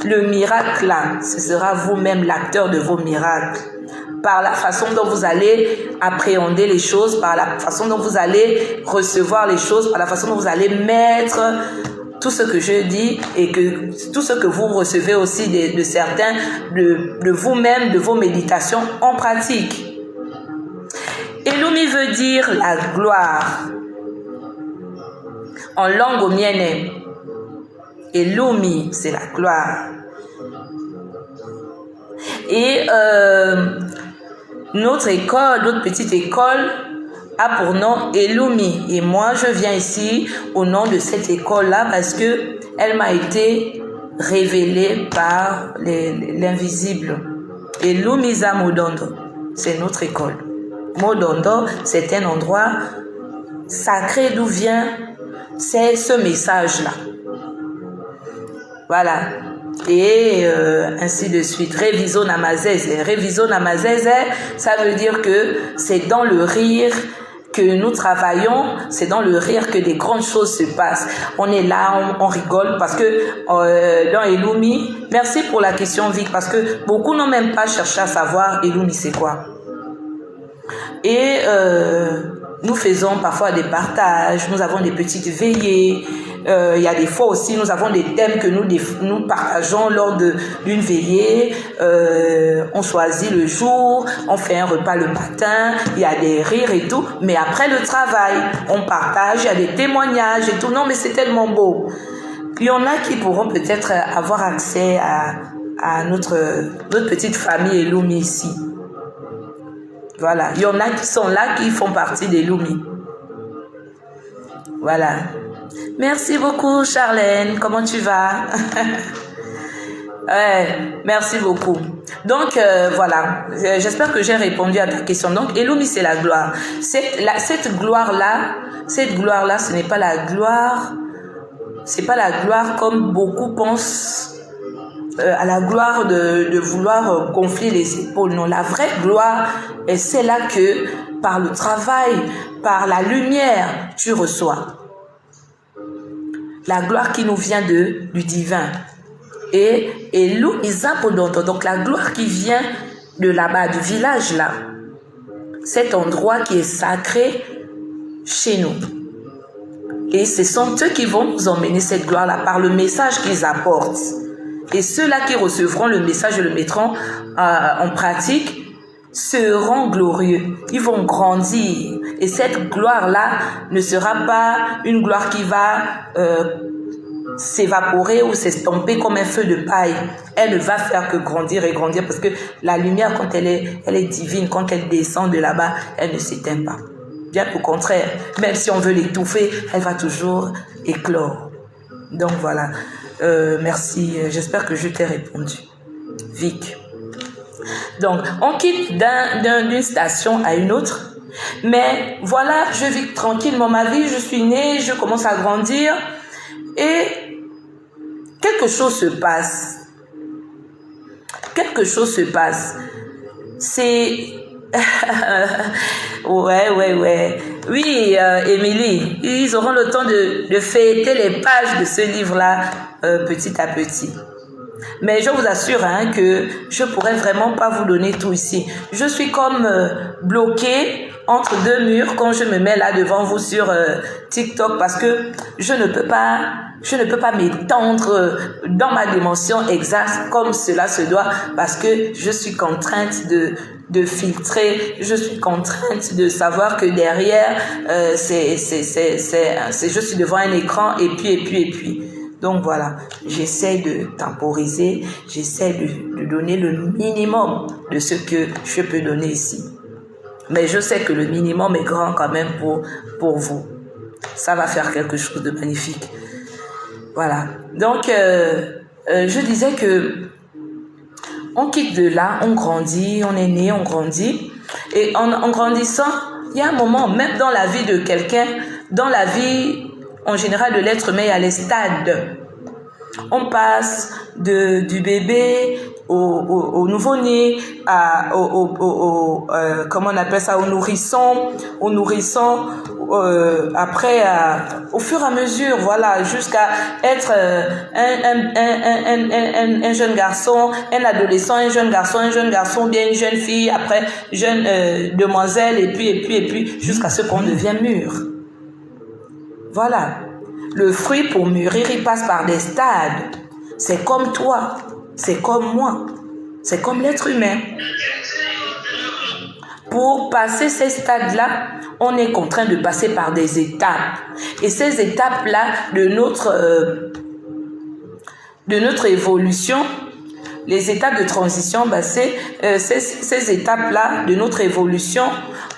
Le miracle là, ce sera vous-même l'acteur de vos miracles. Par la façon dont vous allez appréhender les choses, par la façon dont vous allez recevoir les choses, par la façon dont vous allez mettre tout ce que je dis et que tout ce que vous recevez aussi de certains, de vous-même, de vos méditations en pratique. Elumi veut dire la gloire. En langue omienne, Elumi, c'est la gloire. Et notre école, notre petite école, a pour nom Elumi. Et moi, je viens ici au nom de cette école-là parce que elle m'a été révélée par l'invisible. Elumi za Modondo, c'est notre école. Modondo, c'est un endroit sacré d'où vient c'est ce message-là. Voilà. Et ainsi de suite. Réviso Namazeze. Réviso Namazeze, ça veut dire que c'est dans le rire que nous travaillons, c'est dans le rire que des grandes choses se passent. On est là, on rigole parce que dans Elumi, merci pour la question Vic, parce que beaucoup n'ont même pas cherché à savoir Elumi c'est quoi. Et nous faisons parfois des partages, nous avons des petites veillées, Il y a des fois aussi, nous avons des thèmes que nous partageons lors d'une veillée. On choisit le jour, on fait un repas le matin, il y a des rires et tout. Mais après le travail, on partage, il y a des témoignages et tout. Non, mais c'est tellement beau. Il y en a qui pourront peut-être avoir accès à notre petite famille Elumi ici. Voilà, il y en a qui sont là, qui font partie d'Elumi. Voilà. Merci beaucoup, Charlène. Comment tu vas? Ouais, merci beaucoup. Donc, voilà. J'espère que j'ai répondu à ta question. Donc, Elumi, c'est la gloire. Cette gloire-là, ce n'est pas la gloire. C'est pas la gloire comme beaucoup pensent. À la gloire de vouloir gonfler les épaules. Non, la vraie gloire, c'est là que par le travail, par la lumière, tu reçois. La gloire qui nous vient du divin. Et donc la gloire qui vient de là-bas, du village là. Cet endroit qui est sacré chez nous. Et ce sont eux qui vont nous emmener cette gloire-là par le message qu'ils apportent. Et ceux-là qui recevront le message et le mettront en pratique seront glorieux. Ils vont grandir. Et cette gloire-là ne sera pas une gloire qui va s'évaporer ou s'estomper comme un feu de paille. Elle ne va faire que grandir et grandir parce que la lumière, quand elle est divine, quand elle descend de là-bas, elle ne s'éteint pas. Bien au contraire, même si on veut l'étouffer, elle va toujours éclore. Donc voilà. Merci, j'espère que je t'ai répondu. Vic. Donc, on quitte d'une station à une autre. Mais voilà, je vis tranquillement ma vie, je suis née, je commence à grandir. Et quelque chose se passe. Quelque chose se passe. C'est... ouais. Oui, Émilie, ils auront le temps de fêter les pages de ce livre-là petit à petit. Mais je vous assure que je pourrais vraiment pas vous donner tout ici. Je suis comme bloquée entre deux murs quand je me mets là devant vous sur TikTok parce que je ne peux pas m'étendre dans ma dimension exacte comme cela se doit parce que je suis contrainte de filtrer, je suis contrainte de savoir que derrière je suis devant un écran et puis. Donc voilà, j'essaie de temporiser, j'essaie de donner le minimum de ce que je peux donner ici. Mais je sais que le minimum est grand quand même pour vous. Ça va faire quelque chose de magnifique. Voilà. Donc, je disais que on quitte de là, on grandit, on est né, on grandit. Et en grandissant, il y a un moment, même dans la vie de quelqu'un, dans la vie en général de l'être humain, il y a les stades. On passe du bébé au nouveau-né, comment on appelle ça, au nourrisson, après, au fur et à mesure, voilà, jusqu'à être un jeune garçon, un adolescent, un jeune garçon, bien une jeune fille, après jeune demoiselle, et puis, jusqu'à ce qu'on devienne mûr. Voilà. Le fruit pour mûrir, il passe par des stades. C'est comme toi, c'est comme moi, c'est comme l'être humain. Pour passer ces stades-là, on est contraint de passer par des étapes. Et ces étapes-là de notre évolution, les étapes de transition, ces étapes-là de notre évolution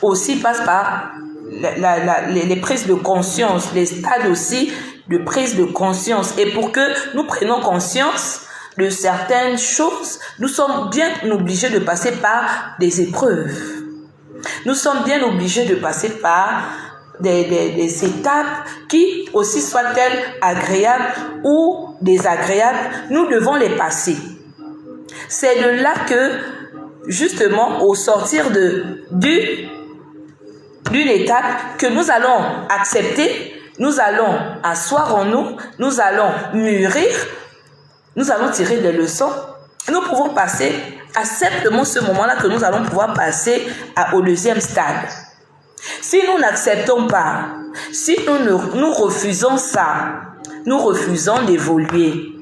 aussi passent par les prises de conscience, les stades aussi de prise de conscience. Et pour que nous prenions conscience de certaines choses, nous sommes bien obligés de passer par des épreuves. Nous sommes bien obligés de passer par des étapes qui, aussi soient-elles agréables ou désagréables, nous devons les passer. C'est de là que, justement, au sortir d'une étape que nous allons accepter, nous allons asseoir en nous, nous allons mûrir, nous allons tirer des leçons. Nous pouvons passer à simplement ce moment-là que nous allons pouvoir passer au deuxième stade. Si nous n'acceptons pas, si nous refusons ça, nous refusons d'évoluer.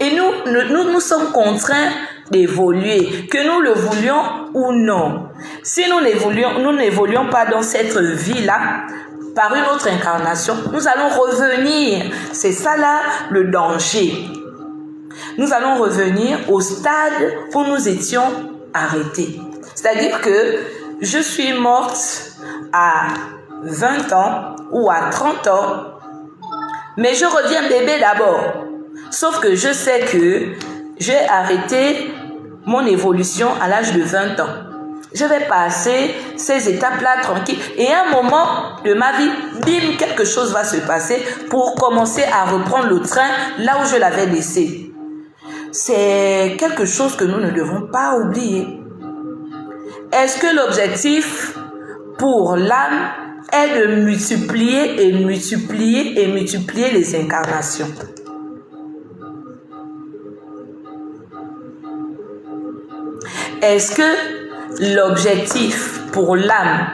Et nous sommes contraints d'évoluer, que nous le voulions ou non. Si nous n'évoluons pas dans cette vie-là, par une autre incarnation, nous allons revenir. C'est ça là le danger. Nous allons revenir au stade où nous étions arrêtés. C'est-à-dire que je suis morte à 20 ans ou à 30 ans, mais je reviens bébé d'abord. Sauf que je sais que j'ai arrêté mon évolution à l'âge de 20 ans. Je vais passer ces étapes-là tranquille. Et à un moment de ma vie, bim, quelque chose va se passer pour commencer à reprendre le train là où je l'avais laissé. C'est quelque chose que nous ne devons pas oublier. Est-ce que l'objectif pour l'âme est de multiplier et multiplier et multiplier les incarnations? Est-ce que l'objectif pour l'âme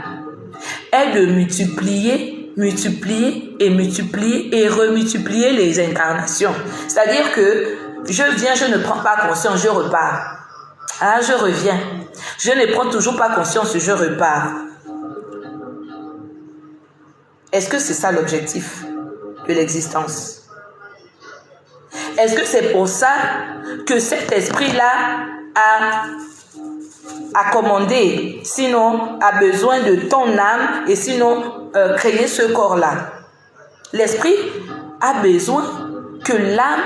est de multiplier, multiplier et multiplier et remultiplier les incarnations? C'est-à-dire que je viens, je ne prends pas conscience, je repars. Ah, je reviens. Je ne prends toujours pas conscience, je repars. Est-ce que c'est ça l'objectif de l'existence? Est-ce que c'est pour ça que cet esprit-là a commandé, sinon a besoin de ton âme et sinon créer ce corps-là? L'esprit a besoin que l'âme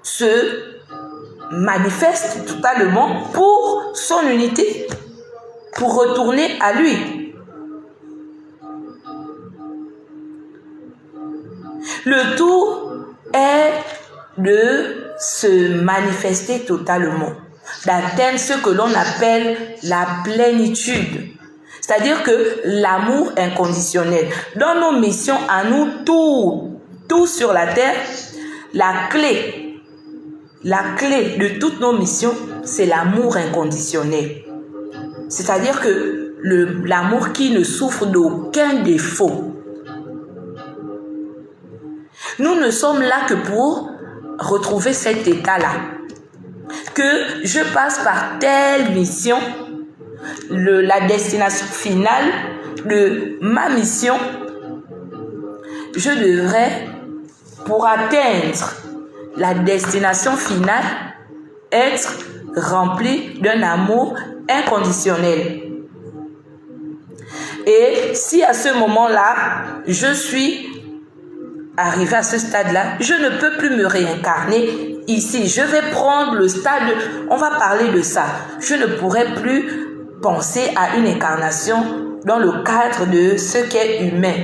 se manifeste totalement pour son unité, pour retourner à lui. Le tout est de se manifester totalement, d'atteindre ce que l'on appelle la plénitude. C'est-à-dire que l'amour inconditionnel. Dans nos missions à nous, tout sur la terre, la clé de toutes nos missions, c'est l'amour inconditionnel. C'est-à-dire que l'amour qui ne souffre d'aucun défaut. Nous ne sommes là que pour retrouver cet état-là. Que je passe par telle mission, la destination finale de ma mission, je devrais, pour atteindre la destination finale, être rempli d'un amour inconditionnel. Et si à ce moment-là, je suis arrivé à ce stade-là, je ne peux plus me réincarner ici. Je vais prendre le stade, on va parler de ça. Je ne pourrai plus penser à une incarnation dans le cadre de ce qui est humain.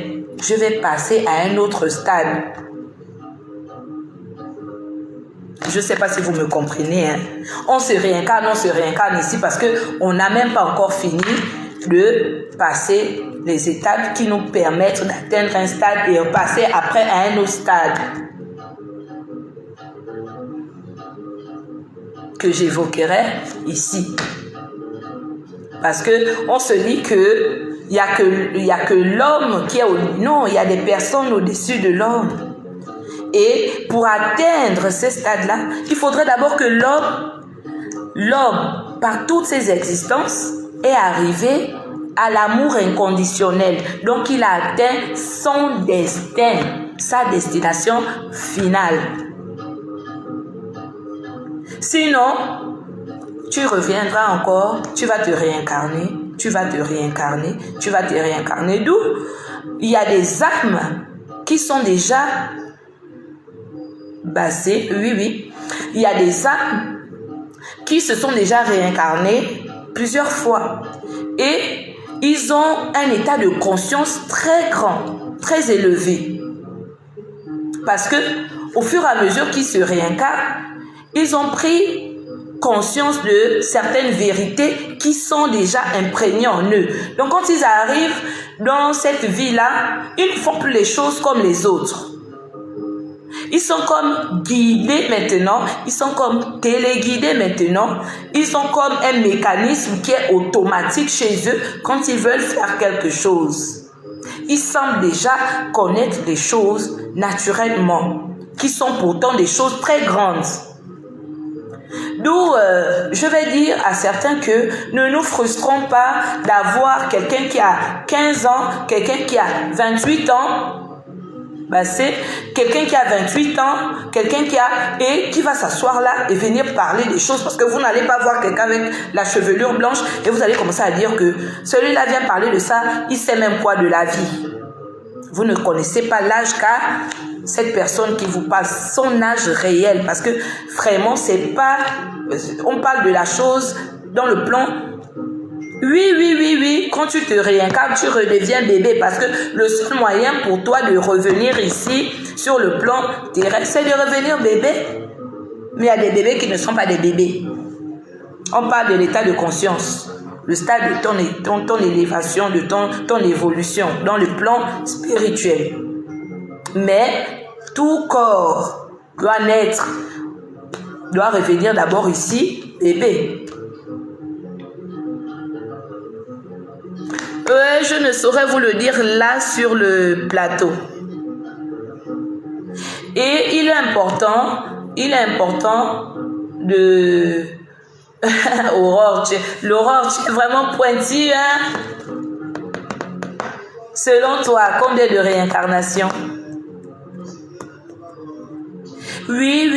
Je vais passer à un autre stade. Je ne sais pas si vous me comprenez. On se réincarne ici parce qu'on n'a même pas encore fini de passer les étapes qui nous permettent d'atteindre un stade et de passer après à un autre stade que j'évoquerai ici. Parce qu'on se dit que il y a que l'homme qui est au... Non, il y a des personnes au-dessus de l'homme. Et pour atteindre ce stade-là, il faudrait d'abord que l'homme, par toutes ses existences, est arrivé à l'amour inconditionnel. Donc, il a atteint son destin, sa destination finale. Sinon, tu reviendras encore, tu vas te réincarner, D'où il y a des âmes qui sont déjà basées, oui, il y a des âmes qui se sont déjà réincarnées plusieurs fois et ils ont un état de conscience très grand, très élevé. Parce que au fur et à mesure qu'ils se réincarnent, ils ont pris conscience de certaines vérités qui sont déjà imprégnées en eux. Donc quand ils arrivent dans cette vie-là, ils ne font plus les choses comme les autres. Ils sont comme guidés maintenant, ils sont comme téléguidés maintenant, ils sont comme un mécanisme qui est automatique chez eux quand ils veulent faire quelque chose. Ils semblent déjà connaître les choses naturellement, qui sont pourtant des choses très grandes. D'où je vais dire à certains que ne nous frustrons pas d'avoir quelqu'un qui a 15 ans, quelqu'un qui a 28 ans, c'est quelqu'un qui a 28 ans, quelqu'un qui va s'asseoir là et venir parler des choses, parce que vous n'allez pas voir quelqu'un avec la chevelure blanche et vous allez commencer à dire que celui-là vient parler de ça, il sait même quoi de la vie. Vous ne connaissez pas l'âge qu'a cette personne qui vous parle, son âge réel, parce que vraiment c'est pas, on parle de la chose dans le plan. Oui, quand tu te réincarnes, tu redeviens bébé, parce que le seul moyen pour toi de revenir ici, sur le plan terrestre, c'est de revenir bébé. Mais il y a des bébés qui ne sont pas des bébés. On parle de l'état de conscience, le stade de ton élévation, de ton évolution dans le plan spirituel. Mais tout corps doit naître, doit revenir d'abord ici, bébé. Je ne saurais vous le dire là sur le plateau. Et il est important de... Aurore, tu es vraiment pointue, hein? Selon toi, combien de réincarnations? Oui.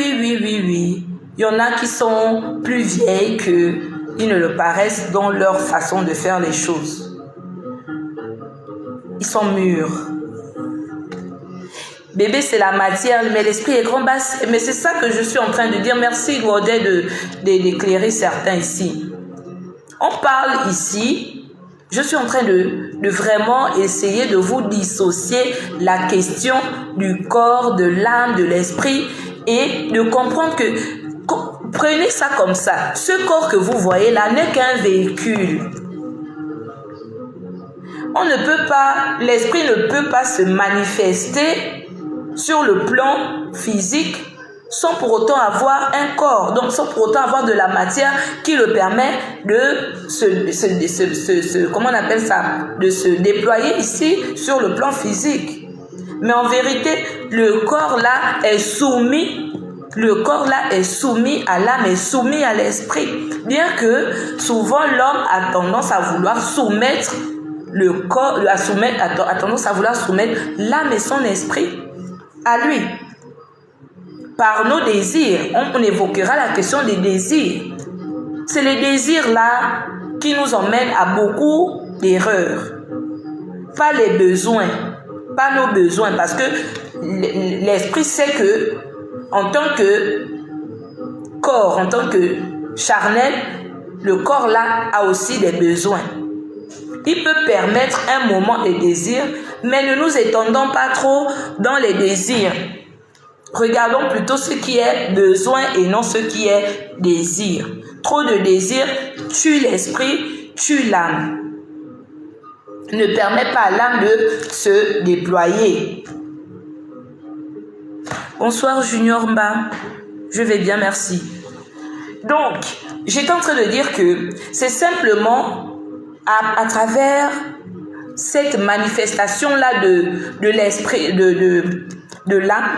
Il y en a qui sont plus vieilles qu'ils ne le paraissent dans leur façon de faire les choses. Ils sont mûrs. Bébé, c'est la matière, mais l'esprit est grand basse. Mais c'est ça que je suis en train de dire. Merci, Gaudet, d'éclairer certains ici. On parle ici, je suis en train de vraiment essayer de vous dissocier la question du corps, de l'âme, de l'esprit, et de comprendre que, prenez ça comme ça, ce corps que vous voyez là n'est qu'un véhicule. L'esprit ne peut pas se manifester sur le plan physique sans pour autant avoir un corps, donc sans pour autant avoir de la matière qui le permet de de se déployer ici sur le plan physique. Mais en vérité, le corps là est soumis à l'âme, est soumis à l'esprit. Bien que souvent l'homme a tendance à vouloir soumettre le corps, a tendance à vouloir soumettre l'âme et son esprit à lui. Par nos désirs, on évoquera la question des désirs. C'est les désirs là qui nous emmènent à beaucoup d'erreurs. Pas les besoins, pas nos besoins, parce que l'esprit sait que en tant que corps, en tant que charnel, le corps là a aussi des besoins. Il peut permettre un moment de désir, mais ne nous étendons pas trop dans les désirs. Regardons plutôt ce qui est besoin et non ce qui est désir. Trop de désir tue l'esprit, tue l'âme. Ne permet pas à l'âme de se déployer. Bonsoir Junior Mba. Je vais bien, merci. Donc, j'étais en train de dire que c'est simplement à travers cette manifestation-là de l'esprit, de l'âme,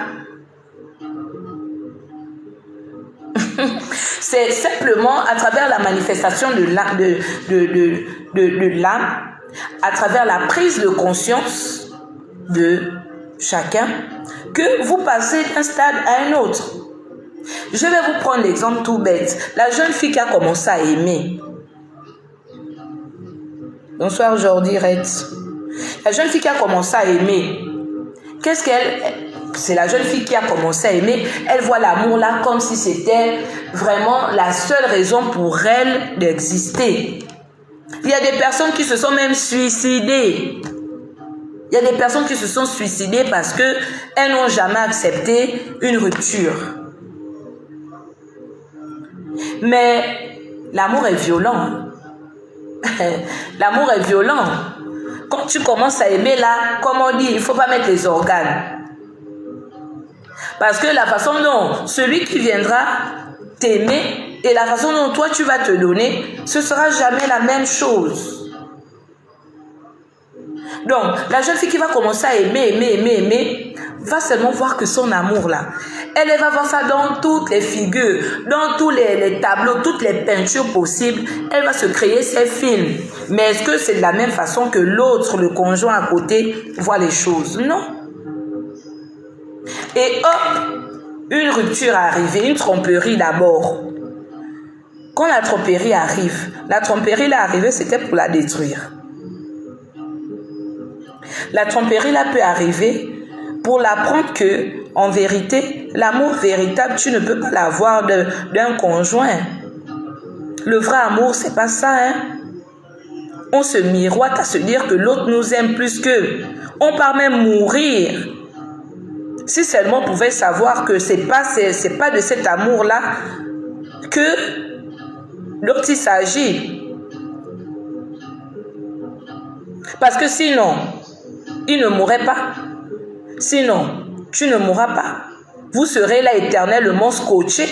c'est simplement à travers la manifestation de l'âme, à travers la prise de conscience de chacun, que vous passez d'un stade à un autre. Je vais vous prendre l'exemple tout bête. La jeune fille qui a commencé à aimer. Bonsoir Jordi Retz. La jeune fille qui a commencé à aimer. C'est la jeune fille qui a commencé à aimer. Elle voit l'amour là comme si c'était vraiment la seule raison pour elle d'exister. Il y a des personnes qui se sont même suicidées. Il y a des personnes qui se sont suicidées parce qu'elles n'ont jamais accepté une rupture. Mais l'amour est violent. L'amour est violent. Quand tu commences à aimer là, comme on dit, il ne faut pas mettre les organes. Parce que la façon dont celui qui viendra t'aimer et la façon dont toi tu vas te donner, ce ne sera jamais la même chose. Donc, la jeune fille qui va commencer à aimer, va seulement voir que son amour là, elle va voir ça dans toutes les figures, dans tous les tableaux, toutes les peintures possibles. Elle va se créer ses films. Mais est-ce que c'est de la même façon que l'autre, le conjoint à côté, voit les choses? Non. Et hop, une rupture arrive, une tromperie d'abord. Quand la tromperie arrive, là arrivée, c'était pour la détruire. La tromperie là peut arriver pour l'apprendre que, en vérité, l'amour véritable, tu ne peux pas l'avoir d'un conjoint. Le vrai amour, c'est pas ça, hein. On se miroite à se dire que l'autre nous aime plus qu'eux. On part même mourir. Si seulement on pouvait savoir que c'est pas de cet amour-là que l'autre il s'agit. Parce que sinon, il ne mourrait pas. Sinon, tu ne mourras pas. Vous serez là éternellement scotché.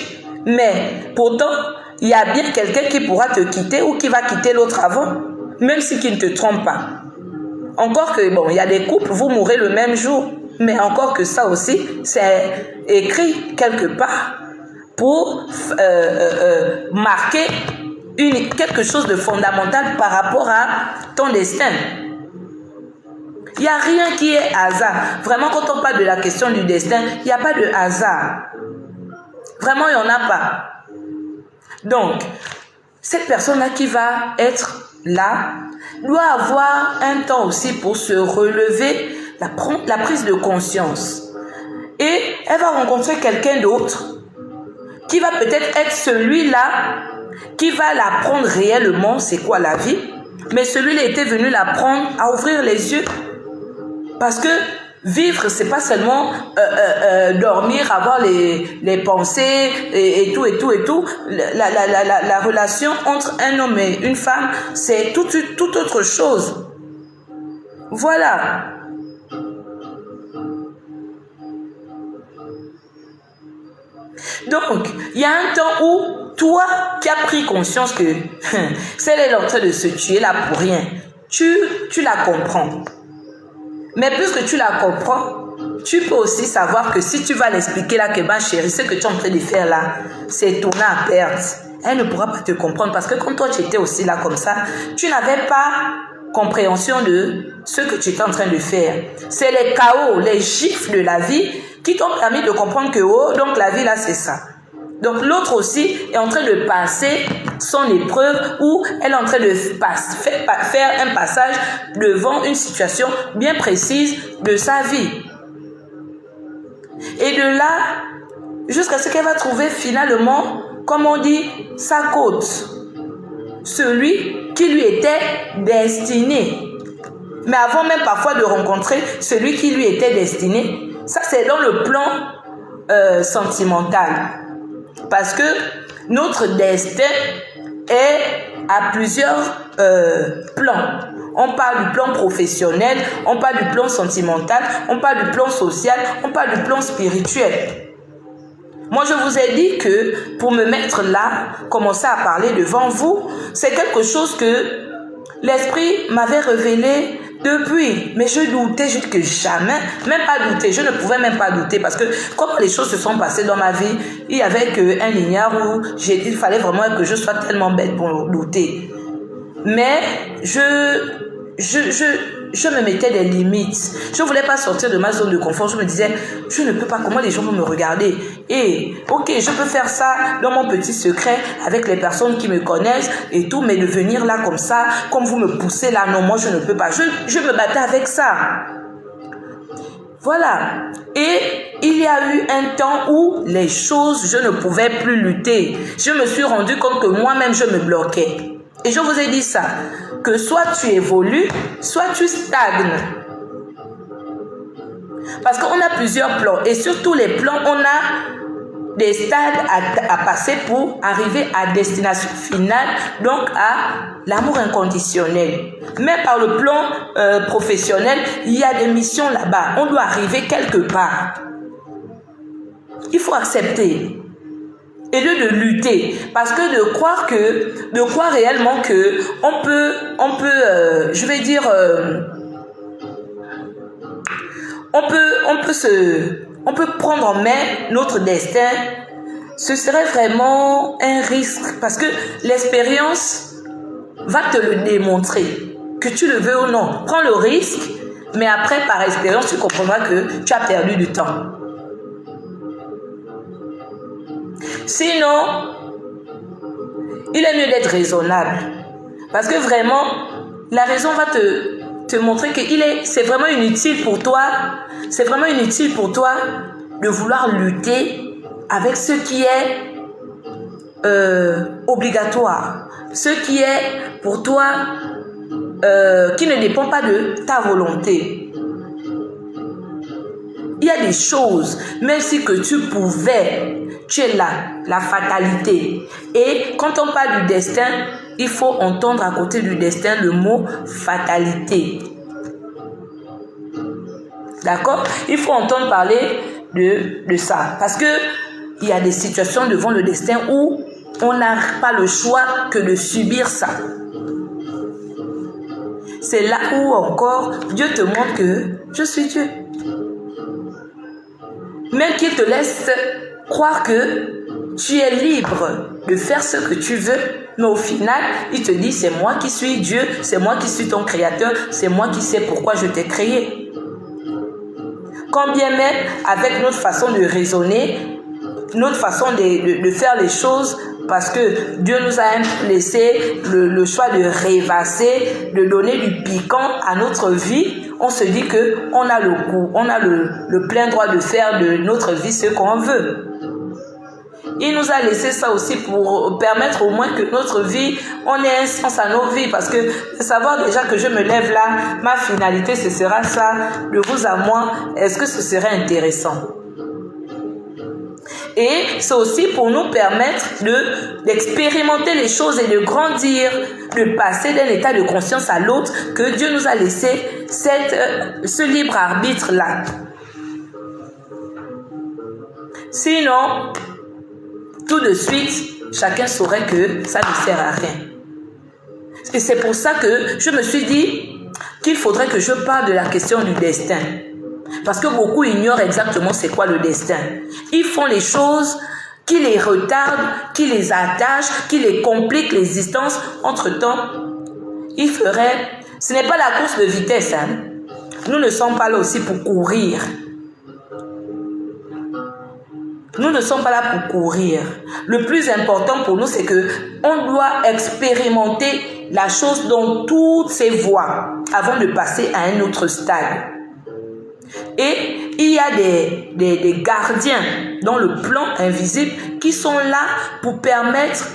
Mais pourtant, il y a bien quelqu'un qui pourra te quitter ou qui va quitter l'autre avant, même si qui ne te trompe pas. Encore que, bon, il y a des couples, vous mourrez le même jour. Mais encore que ça aussi, c'est écrit quelque part pour marquer quelque chose de fondamental par rapport à ton destin. Il n'y a rien qui est hasard. Vraiment, quand on parle de la question du destin, il n'y a pas de hasard. Vraiment, il n'y en a pas. Donc, cette personne-là qui va être là doit avoir un temps aussi pour se relever, la prise de conscience. Et elle va rencontrer quelqu'un d'autre qui va peut-être être celui-là qui va l'apprendre réellement c'est quoi la vie. Mais celui-là était venu l'apprendre à ouvrir les yeux. Parce que vivre, c'est pas seulement dormir, avoir les pensées et tout. La relation entre un homme et une femme, c'est tout autre chose. Voilà. Donc, il y a un temps où toi qui as pris conscience que celle est en train de se tuer là pour rien, tu la comprends. Mais puisque tu la comprends, tu peux aussi savoir que si tu vas l'expliquer là, que ma chérie, ce que tu es en train de faire là, c'est tourner à perte. Elle ne pourra pas te comprendre parce que quand toi tu étais aussi là comme ça, tu n'avais pas compréhension de ce que tu étais en train de faire. C'est les chaos, les gifles de la vie qui t'ont permis de comprendre que oh, donc la vie là c'est ça. Donc l'autre aussi est en train de passer son épreuve ou elle est en train de faire un passage devant une situation bien précise de sa vie. Et de là, jusqu'à ce qu'elle va trouver finalement, comme on dit, sa côte. Celui qui lui était destiné. Mais avant même parfois de rencontrer celui qui lui était destiné, ça c'est dans le plan sentimental. Parce que notre destin est à plusieurs plans. On parle du plan professionnel, on parle du plan sentimental, on parle du plan social, on parle du plan spirituel. Moi, je vous ai dit que pour me mettre là, commencer à parler devant vous, c'est quelque chose que l'Esprit m'avait révélé depuis. Mais je doutais, je dis que jamais, même pas douter, je ne pouvais même pas douter parce que comme les choses se sont passées dans ma vie, il y avait qu'un lignard où j'ai dit qu'il fallait vraiment que je sois tellement bête pour douter. Mais je me mettais des limites. Je ne voulais pas sortir de ma zone de confort. Je me disais, je ne peux pas, comment les gens vont me regarder? Et, ok, je peux faire ça dans mon petit secret avec les personnes qui me connaissent et tout, mais de venir là comme ça, comme vous me poussez là, non, moi je ne peux pas. Je me battais avec ça. Voilà. Et il y a eu un temps où les choses, je ne pouvais plus lutter. Je me suis rendu compte que moi-même, je me bloquais. Et je vous ai dit ça, que soit tu évolues, soit tu stagnes. Parce qu'on a plusieurs plans. Et sur tous les plans, on a des stades à passer pour arriver à destination finale, donc à l'amour inconditionnel. Mais par le plan professionnel, il y a des missions là-bas. On doit arriver quelque part. Il faut accepter. Et de lutter, parce que de croire réellement que on peut, je vais dire, on peut prendre en main notre destin. Ce serait vraiment un risque parce que l'expérience va te le démontrer, que tu le veux ou non. Prends le risque, mais après, par expérience, tu comprendras que tu as perdu du temps. Sinon, il est mieux d'être raisonnable. Parce que vraiment, la raison va te montrer que c'est vraiment inutile pour toi. C'est vraiment inutile pour toi de vouloir lutter avec ce qui est obligatoire. Ce qui est pour toi, qui ne dépend pas de ta volonté. Il y a des choses, même si que tu pouvais, tu es là, la fatalité. Et quand on parle du destin, il faut entendre à côté du destin le mot fatalité. D'accord? Il faut entendre parler de ça. Parce que il y a des situations devant le destin où on n'a pas le choix que de subir ça. C'est là où encore Dieu te montre que je suis Dieu. Même qu'il te laisse croire que tu es libre de faire ce que tu veux, mais au final, il te dit c'est moi qui suis Dieu, c'est moi qui suis ton créateur, c'est moi qui sais pourquoi je t'ai créé. Quand bien même, avec notre façon de raisonner, notre façon de faire les choses, parce que Dieu nous a laissé le choix de rêvasser, de donner du piquant à notre vie, on se dit qu'on a le plein droit de faire de notre vie ce qu'on veut. Il nous a laissé ça aussi pour permettre au moins que notre vie, on ait un sens à nos vies. Parce que de savoir déjà que je me lève là, ma finalité ce sera ça, de vous à moi, est-ce que ce serait intéressant? Et c'est aussi pour nous permettre d'expérimenter les choses et de grandir, de passer d'un état de conscience à l'autre, que Dieu nous a laissé ce libre arbitre-là. Sinon, tout de suite, chacun saurait que ça ne sert à rien. Et c'est pour ça que je me suis dit qu'il faudrait que je parle de la question du destin. Parce que beaucoup ignorent exactement c'est quoi le destin. Ils font les choses qui les retardent, qui les attachent, qui les compliquent l'existence. Entre-temps, ce n'est pas la course de vitesse. Hein. Nous ne sommes pas là aussi pour courir. Nous ne sommes pas là pour courir. Le plus important pour nous, c'est que on doit expérimenter la chose dans toutes ses voies avant de passer à un autre stade. Et il y a des gardiens dans le plan invisible qui sont là pour permettre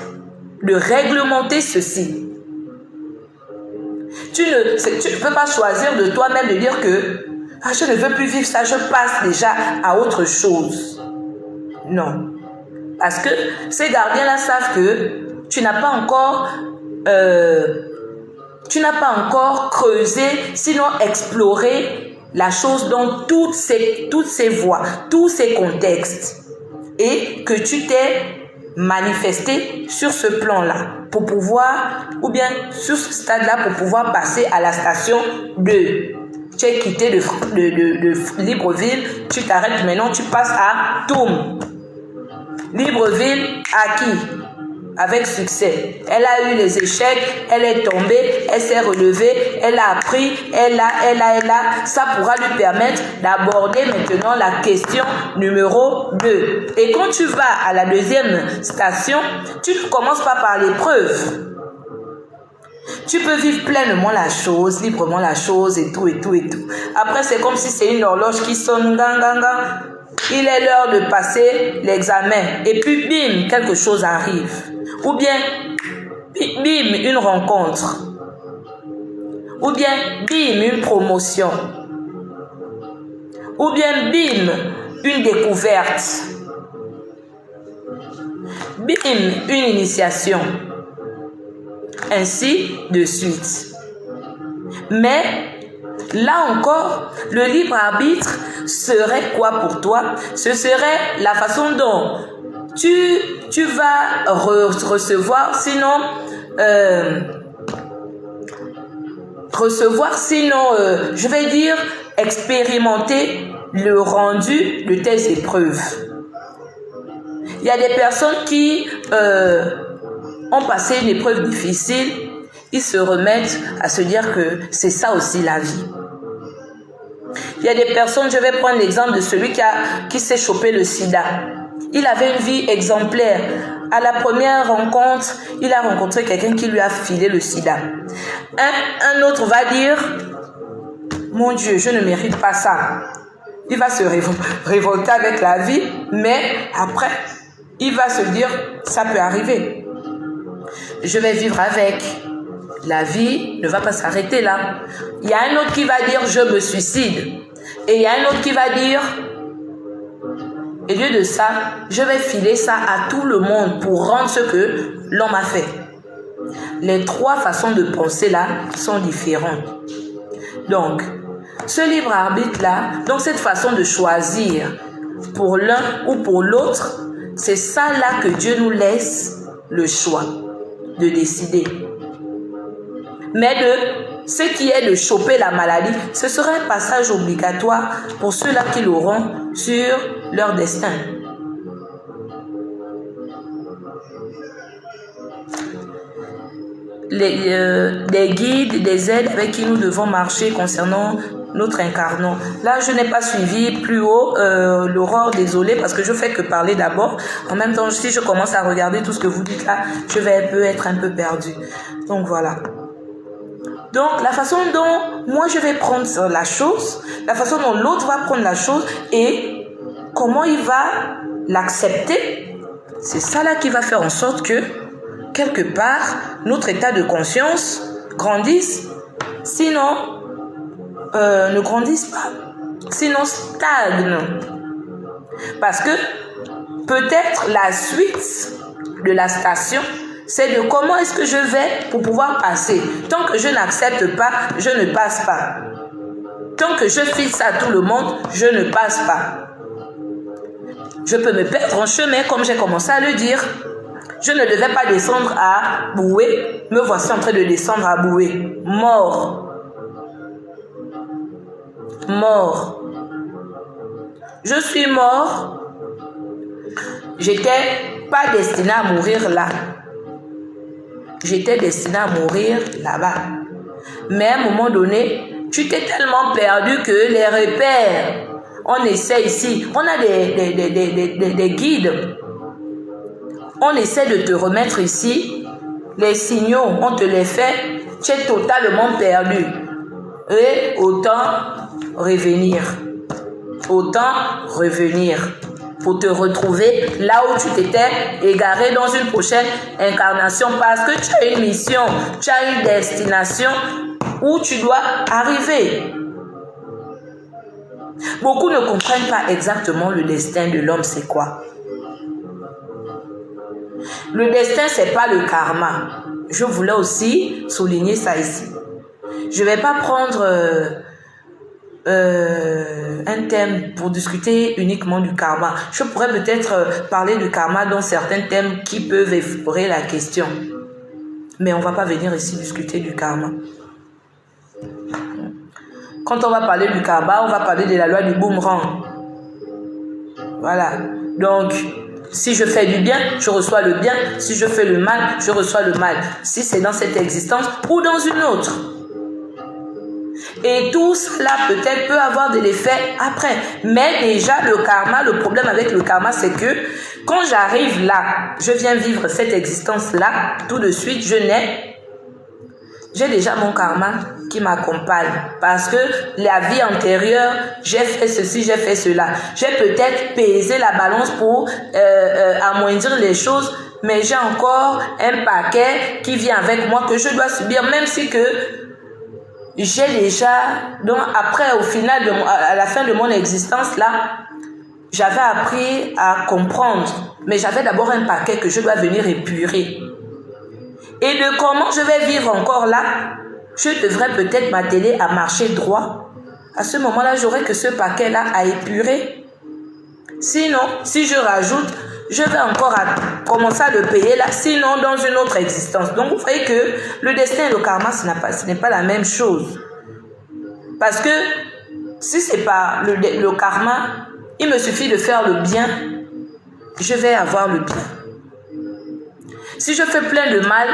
de réglementer ceci. Tu ne peux pas choisir de toi-même de dire que je ne veux plus vivre ça, je passe déjà à autre chose. Non. Parce que ces gardiens-là savent que tu n'as pas encore creusé, sinon exploré la chose dans toutes ces voies, tous ces contextes. Et que tu t'es manifesté sur ce plan-là pour pouvoir, ou bien sur ce stade-là pour pouvoir passer à la station 2. Tu es quitté de Libreville, tu t'arrêtes maintenant, tu passes à Toum. Libreville acquis avec succès. Elle a eu les échecs, elle est tombée, elle s'est relevée, elle a appris, elle a. Ça pourra lui permettre d'aborder maintenant la question numéro 2. Et quand tu vas à la deuxième station, tu ne commences pas par l'épreuve. Tu peux vivre pleinement la chose, librement la chose et tout. Après, c'est comme si c'est une horloge qui sonne, gang. Il est l'heure de passer l'examen. Et puis, bim, quelque chose arrive. Ou bien, bim, une rencontre. Ou bien, bim, une promotion. Ou bien, bim, une découverte. Bim, une initiation. Ainsi de suite. Mais, là encore, le libre arbitre serait quoi pour toi? Ce serait la façon dont tu vas recevoir, sinon recevoir, sinon, je vais dire, expérimenter le rendu de tes épreuves. Il y a des personnes qui ont passé une épreuve difficile, ils se remettent à se dire que c'est ça aussi la vie. Il y a des personnes, je vais prendre l'exemple de celui qui s'est chopé le sida. Il avait une vie exemplaire. À la première rencontre, il a rencontré quelqu'un qui lui a filé le sida. Un autre va dire, mon Dieu, je ne mérite pas ça. Il va se révolter avec la vie, mais après, il va se dire, ça peut arriver. Je vais vivre avec. La vie ne va pas s'arrêter là. Il y a un autre qui va dire, je me suicide. Et il y a un autre qui va dire, au lieu de ça, je vais filer ça à tout le monde pour rendre ce que l'on m'a fait. Les trois façons de penser là sont différentes. Donc, ce libre arbitre là, donc cette façon de choisir pour l'un ou pour l'autre, c'est ça là que Dieu nous laisse le choix de décider. Mais de ce qui est de choper la maladie, ce sera un passage obligatoire pour ceux-là qui l'auront sur leur destin. Des guides, des aides avec qui nous devons marcher concernant notre incarnat. Là, je n'ai pas suivi plus haut, L'aurore, désolé, parce que je fais que parler d'abord. En même temps, si je commence à regarder tout ce que vous dites là, je vais être un peu perdue. Donc voilà. Donc, la façon dont moi je vais prendre la chose, la façon dont l'autre va prendre la chose et comment il va l'accepter, c'est ça là qui va faire en sorte que, quelque part, notre état de conscience grandisse, sinon, ne grandisse pas, sinon stagne. Parce que peut-être la suite de la station, c'est de comment est-ce que je vais pour pouvoir passer. Tant que je n'accepte pas, je ne passe pas. Tant que je fixe à tout le monde, je ne passe pas. Je peux me perdre en chemin, comme j'ai commencé à le dire. Je ne devais pas descendre à Boué. Me voici en train de descendre à Boué. Mort. Mort. Je suis mort. J'étais pas destiné à mourir là. J'étais destiné à mourir là-bas. Mais à un moment donné, tu t'es tellement perdu que les repères, on essaie ici, on a des guides. On essaie de te remettre ici. Les signaux, on te les fait. Tu es totalement perdu. Et autant revenir. Autant revenir. Pour te retrouver là où tu t'étais égaré dans une prochaine incarnation. Parce que tu as une mission, tu as une destination où tu dois arriver. Beaucoup ne comprennent pas exactement le destin de l'homme, c'est quoi. Le destin, c'est pas le karma. Je voulais aussi souligner ça ici. Je vais pas prendre un thème pour discuter uniquement du karma. Je pourrais peut-être parler du karma dans certains thèmes qui peuvent effleurer la question. Mais on va pas venir ici discuter du karma. Quand on va parler du karma, on va parler de la loi du boomerang. Voilà. Donc, si je fais du bien, je reçois le bien. Si je fais le mal, je reçois le mal. Si c'est dans cette existence ou dans une autre. Et tout cela peut-être peut avoir de l'effet après. Mais déjà, le karma, le problème avec le karma, c'est que quand j'arrive là, je viens vivre cette existence-là, tout de suite, j'ai déjà mon karma qui m'accompagne. Parce que la vie antérieure, j'ai fait ceci, j'ai fait cela. J'ai peut-être pesé la balance pour amoindrir les choses, mais j'ai encore un paquet qui vient avec moi que je dois subir, même si que j'ai déjà, donc après, au final, à la fin de mon existence là, j'avais appris à comprendre, mais j'avais d'abord un paquet que je dois venir épurer. Et de comment je vais vivre encore là, je devrais peut-être m'atteler à marcher droit. À ce moment-là, j'aurai que ce paquet-là à épurer. Sinon, si je rajoute je vais encore commencer à le payer là, sinon dans une autre existence. Donc vous voyez que le destin et le karma, ce n'est pas la même chose. Parce que si ce n'est pas le karma, il me suffit de faire le bien, je vais avoir le bien. Si je fais plein de mal,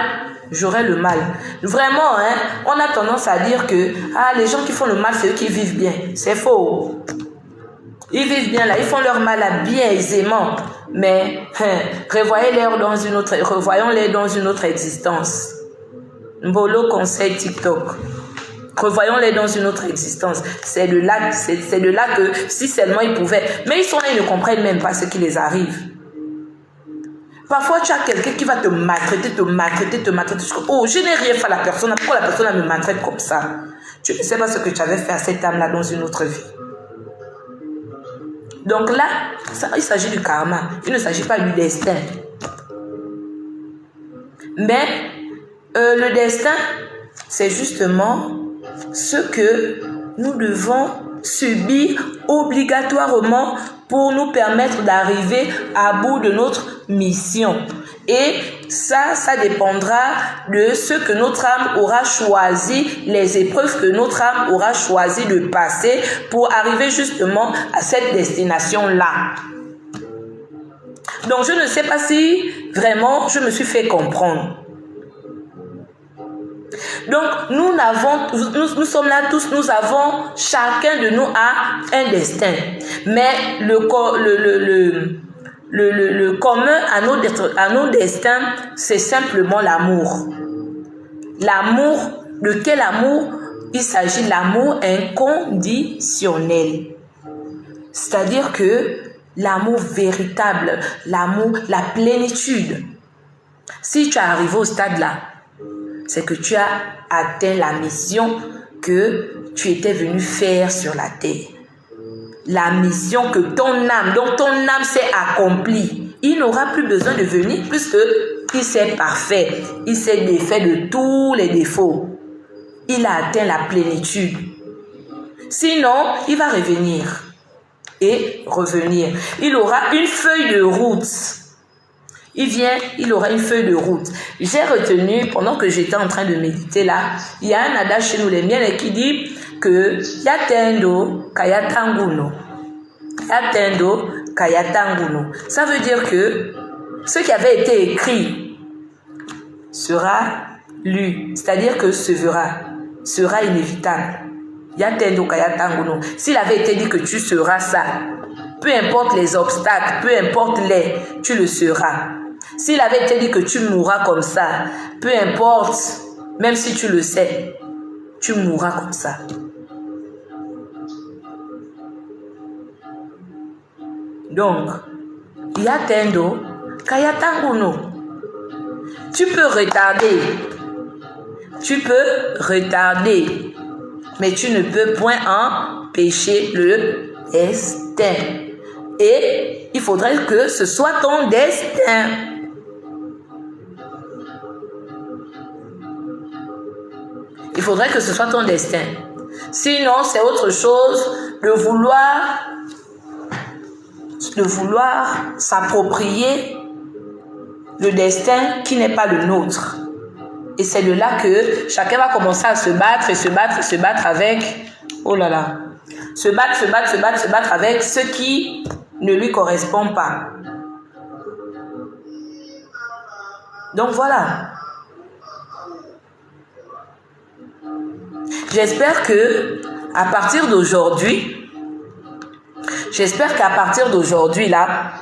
j'aurai le mal. Vraiment, hein, on a tendance à dire que les gens qui font le mal, c'est eux qui vivent bien. C'est faux. Ils vivent bien là, ils font leur mal là bien aisément. Mais revoyons-les dans une autre existence. Mbolo conseil TikTok. Revoyons-les dans une autre existence. C'est de là que si seulement ils pouvaient. Mais ils sont là, ils ne comprennent même pas ce qui les arrive. Parfois, tu as quelqu'un qui va te maltraiter. Oh, je n'ai rien fait à la personne. Pourquoi la personne me maltraite comme ça? Tu ne sais pas ce que tu avais fait à cette âme-là dans une autre vie. Donc là, il s'agit du karma. Il ne s'agit pas du destin. Mais le destin, c'est justement ce que nous devons subir obligatoirement pour nous permettre d'arriver à bout de notre mission. Et ça dépendra de ce que notre âme aura choisi, les épreuves que notre âme aura choisi de passer pour arriver justement à cette destination-là. Donc je ne sais pas si vraiment je me suis fait comprendre. Donc nous sommes là tous, nous avons, chacun de nous a un destin. Mais le commun à nos destins, c'est simplement l'amour. L'amour, de quel amour? Il s'agit de l'amour inconditionnel. C'est-à-dire que l'amour véritable, l'amour, la plénitude. Si tu es arrivé au stade là, c'est que tu as atteint la mission que tu étais venu faire sur la terre. La mission que ton âme s'est accomplie. Il n'aura plus besoin de venir puisque il s'est parfait. Il s'est défait de tous les défauts. Il a atteint la plénitude. Sinon, il va revenir et revenir. Il aura une feuille de route. Il aura une feuille de route. J'ai retenu, pendant que j'étais en train de méditer là, il y a un adage chez nous les miens qui dit que Yatendo Kayatanguno. Yatendo Kayatanguno. Ça veut dire que ce qui avait été écrit sera lu. C'est-à-dire que sera inévitable. Yatendo Kayatanguno. S'il avait été dit que tu seras ça, peu importe les obstacles, peu importe tu le seras. S'il avait été dit que tu mourras comme ça, peu importe, même si tu le sais, tu mourras comme ça. Donc, Yatendo Kayatanguno. Tu peux retarder, mais tu ne peux point empêcher le destin. Et il faudrait que ce soit ton destin. Il faudrait que ce soit ton destin. Sinon, c'est autre chose de vouloir s'approprier le destin qui n'est pas le nôtre. Et c'est de là que chacun va commencer à se battre avec, oh là là, se battre avec ce qui ne lui correspond pas. Donc voilà. J'espère qu'à partir d'aujourd'hui là,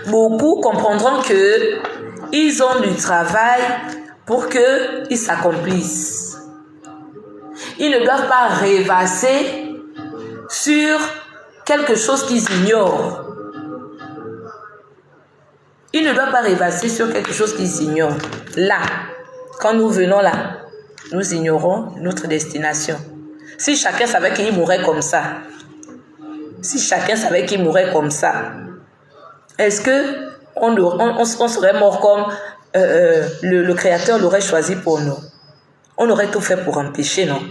beaucoup comprendront que ils ont du travail pour qu'ils s'accomplissent. Ils ne doivent pas rêvasser sur quelque chose qu'ils ignorent. Ils ne doivent pas rêvasser sur quelque chose qu'ils ignorent. Là, quand nous venons là, nous ignorons notre destination. Si chacun savait qu'il mourrait comme ça, est-ce que on serait mort comme le Créateur l'aurait choisi pour nous? On aurait tout fait pour empêcher, non?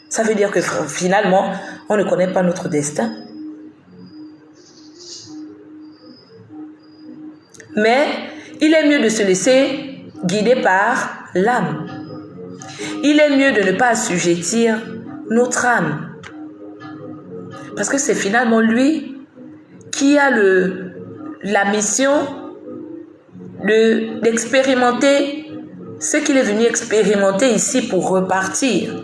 Ça veut dire que finalement, on ne connaît pas notre destin. Mais il est mieux de se laisser guider par l'âme. Il est mieux de ne pas assujettir notre âme. Parce que c'est finalement lui qui a la mission d'expérimenter ce qu'il est venu expérimenter ici pour repartir.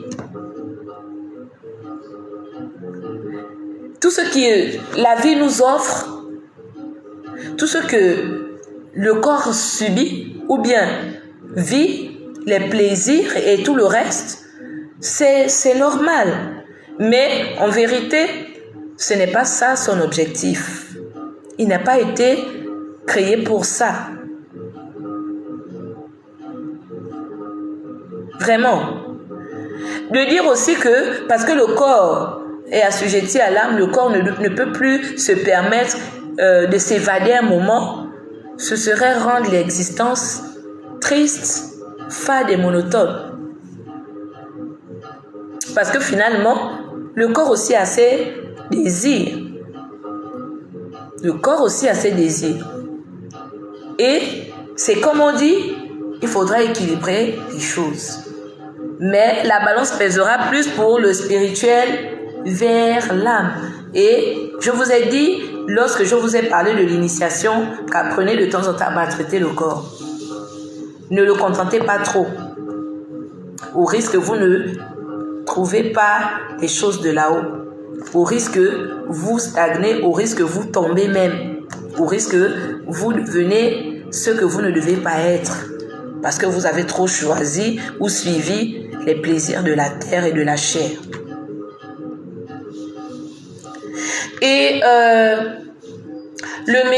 Tout ce que la vie nous offre, tout ce que le corps subit ou bien vit, les plaisirs et tout le reste, c'est normal. Mais en vérité, ce n'est pas ça son objectif. Il n'a pas été créé pour ça. Vraiment. De dire aussi que parce que le corps est assujetti à l'âme, le corps ne peut plus se permettre de s'évader un moment, ce serait rendre l'existence triste, fade et monotone. Parce que finalement, le corps aussi a ses désirs. Le corps aussi a ses désirs. Et c'est comme on dit, il faudra équilibrer les choses. Mais la balance pèsera plus pour le spirituel vers l'âme. Et je vous ai dit, lorsque je vous ai parlé de l'initiation, qu'apprenez de temps en temps à maltraiter le corps. Ne le contentez pas trop. Au risque que vous ne trouvez pas les choses de là-haut. Au risque que vous stagnez, au risque que vous tombez même. Au risque que vous devenez ce que vous ne devez pas être. Parce que vous avez trop choisi ou suivi les plaisirs de la terre et de la chair. Et le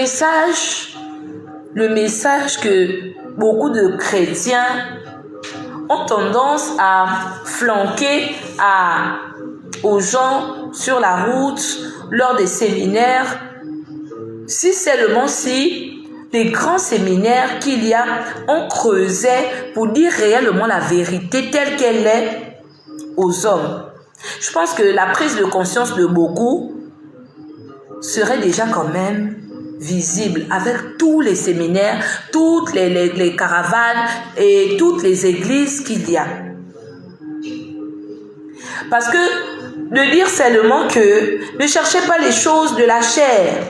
message que beaucoup de chrétiens ont tendance à flanquer aux gens sur la route, lors des séminaires, si seulement si les grands séminaires qu'il y a, on creusait pour dire réellement la vérité telle qu'elle est aux hommes. Je pense que la prise de conscience de beaucoup serait déjà quand même visible avec tous les séminaires, toutes les caravanes et toutes les églises qu'il y a. Parce que de dire seulement que ne cherchez pas les choses de la chair,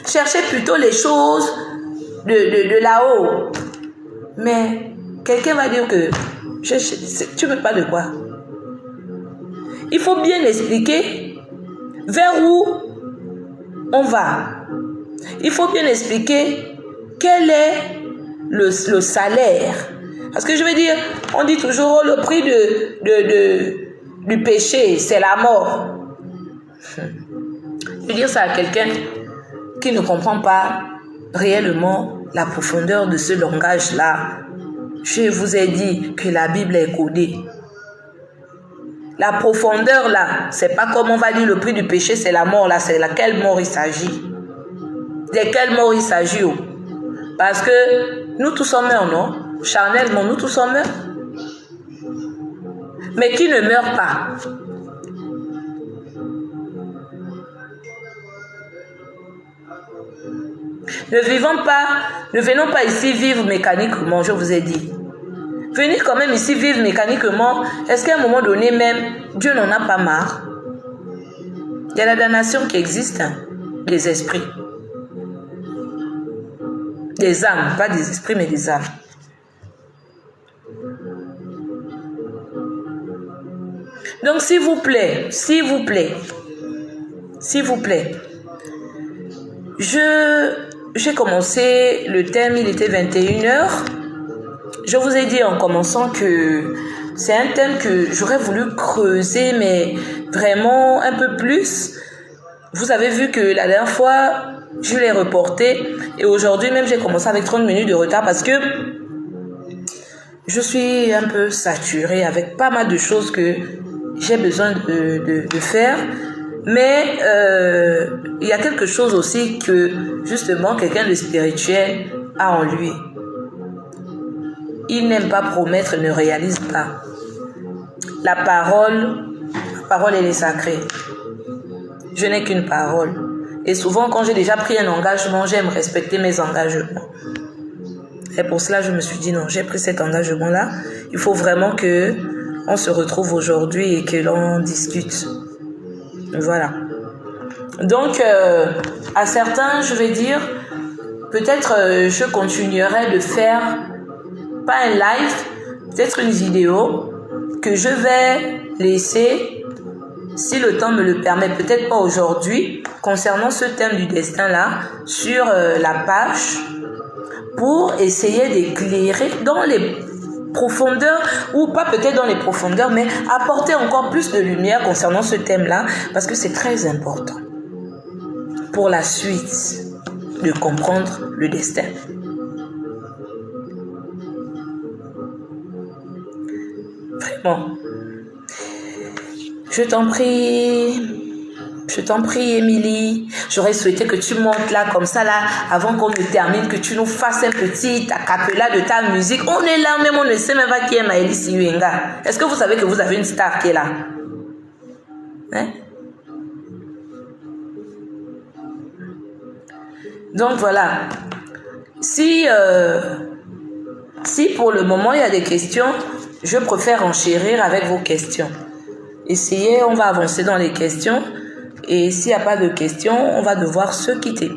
cherchez plutôt les choses de là-haut. Mais quelqu'un va dire que tu me parles de quoi? Il faut bien expliquer vers où on va. Il faut bien expliquer quel est le salaire. Parce que je veux dire, on dit toujours le prix du péché, c'est la mort. Je veux dire ça à quelqu'un qui ne comprend pas réellement la profondeur de ce langage-là. Je vous ai dit que la Bible est codée. La profondeur là, c'est pas comme on va dire le prix du péché, c'est la mort là, c'est laquelle mort il s'agit. De quelle mort il s'agit? Parce que nous tous sommes morts, non? Charnellement, nous tous sommes morts. Mais qui ne meurt pas? Ne venons pas ici vivre mécaniquement, je vous ai dit. Venir quand même ici vivre mécaniquement, est-ce qu'à un moment donné même, Dieu n'en a pas marre? Il y a la damnation qui existe, hein, des esprits. Des âmes, pas des esprits, mais des âmes. Donc, s'il vous plaît, j'ai commencé le thème, il était 21h. Je vous ai dit en commençant que c'est un thème que j'aurais voulu creuser, mais vraiment un peu plus. Vous avez vu que la dernière fois, je l'ai reporté. Et aujourd'hui même, j'ai commencé avec 30 minutes de retard parce que je suis un peu saturée avec pas mal de choses que j'ai besoin de faire. Mais il y a quelque chose aussi que, justement, quelqu'un de spirituel a en lui. Il n'aime pas promettre et ne réalise pas. La parole, elle est sacrée. Je n'ai qu'une parole. Et souvent, quand j'ai déjà pris un engagement, j'aime respecter mes engagements. Et pour cela, je me suis dit non, j'ai pris cet engagement-là. Il faut vraiment que on se retrouve aujourd'hui et que l'on discute. Voilà. Donc, à certains, je vais dire, peut-être je continuerai de faire, pas un live, peut-être une vidéo que je vais laisser, si le temps me le permet, peut-être pas aujourd'hui, concernant ce thème du destin-là, sur la page, pour essayer d'éclairer dans les profondeurs, ou pas peut-être dans les profondeurs, mais apporter encore plus de lumière concernant ce thème-là, parce que c'est très important pour la suite de comprendre le destin. Vraiment. Je t'en prie, Émilie. J'aurais souhaité que tu montes là, comme ça, là, avant qu'on ne termine, que tu nous fasses un petit acapella de ta musique. On est là, même on ne sait même pas qui est Maëlys Siwenga. Est-ce que vous savez que vous avez une star qui est là? Hein? Donc voilà. Si pour le moment il y a des questions, je préfère enchérir avec vos questions. Essayez, on va avancer dans les questions. Et s'il n'y a pas de questions, on va devoir se quitter.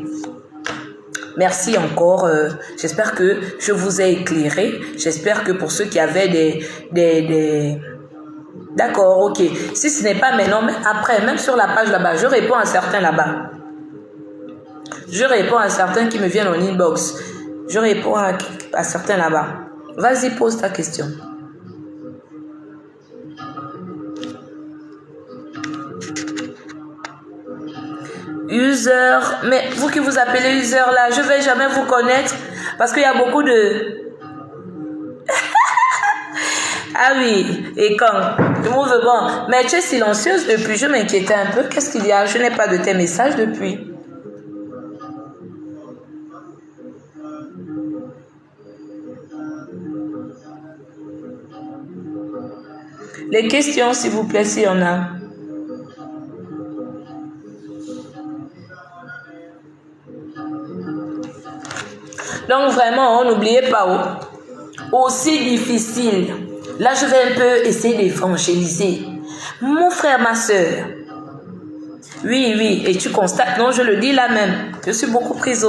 Merci encore. J'espère que je vous ai éclairé. J'espère que pour ceux qui avaient des... D'accord, ok. Si ce n'est pas maintenant, mais après, même sur la page là-bas, je réponds à certains là-bas. Je réponds à certains qui me viennent en inbox. Je réponds à certains là-bas. Vas-y, pose ta question. User, mais vous qui vous appelez user là, je vais jamais vous connaître parce qu'il y a beaucoup de... Ah oui, et quand le monde veut bon, mais tu es silencieuse depuis, je m'inquiétais un peu. Qu'est-ce qu'il y a? Je n'ai pas de tes messages depuis. Les questions, s'il vous plaît, s'il y en a. Donc vraiment, n'oubliez pas, aussi difficile. Là, je vais un peu essayer d'évangéliser. Mon frère, ma soeur. Oui, et tu constates, non, je le dis là même. Je suis beaucoup prise,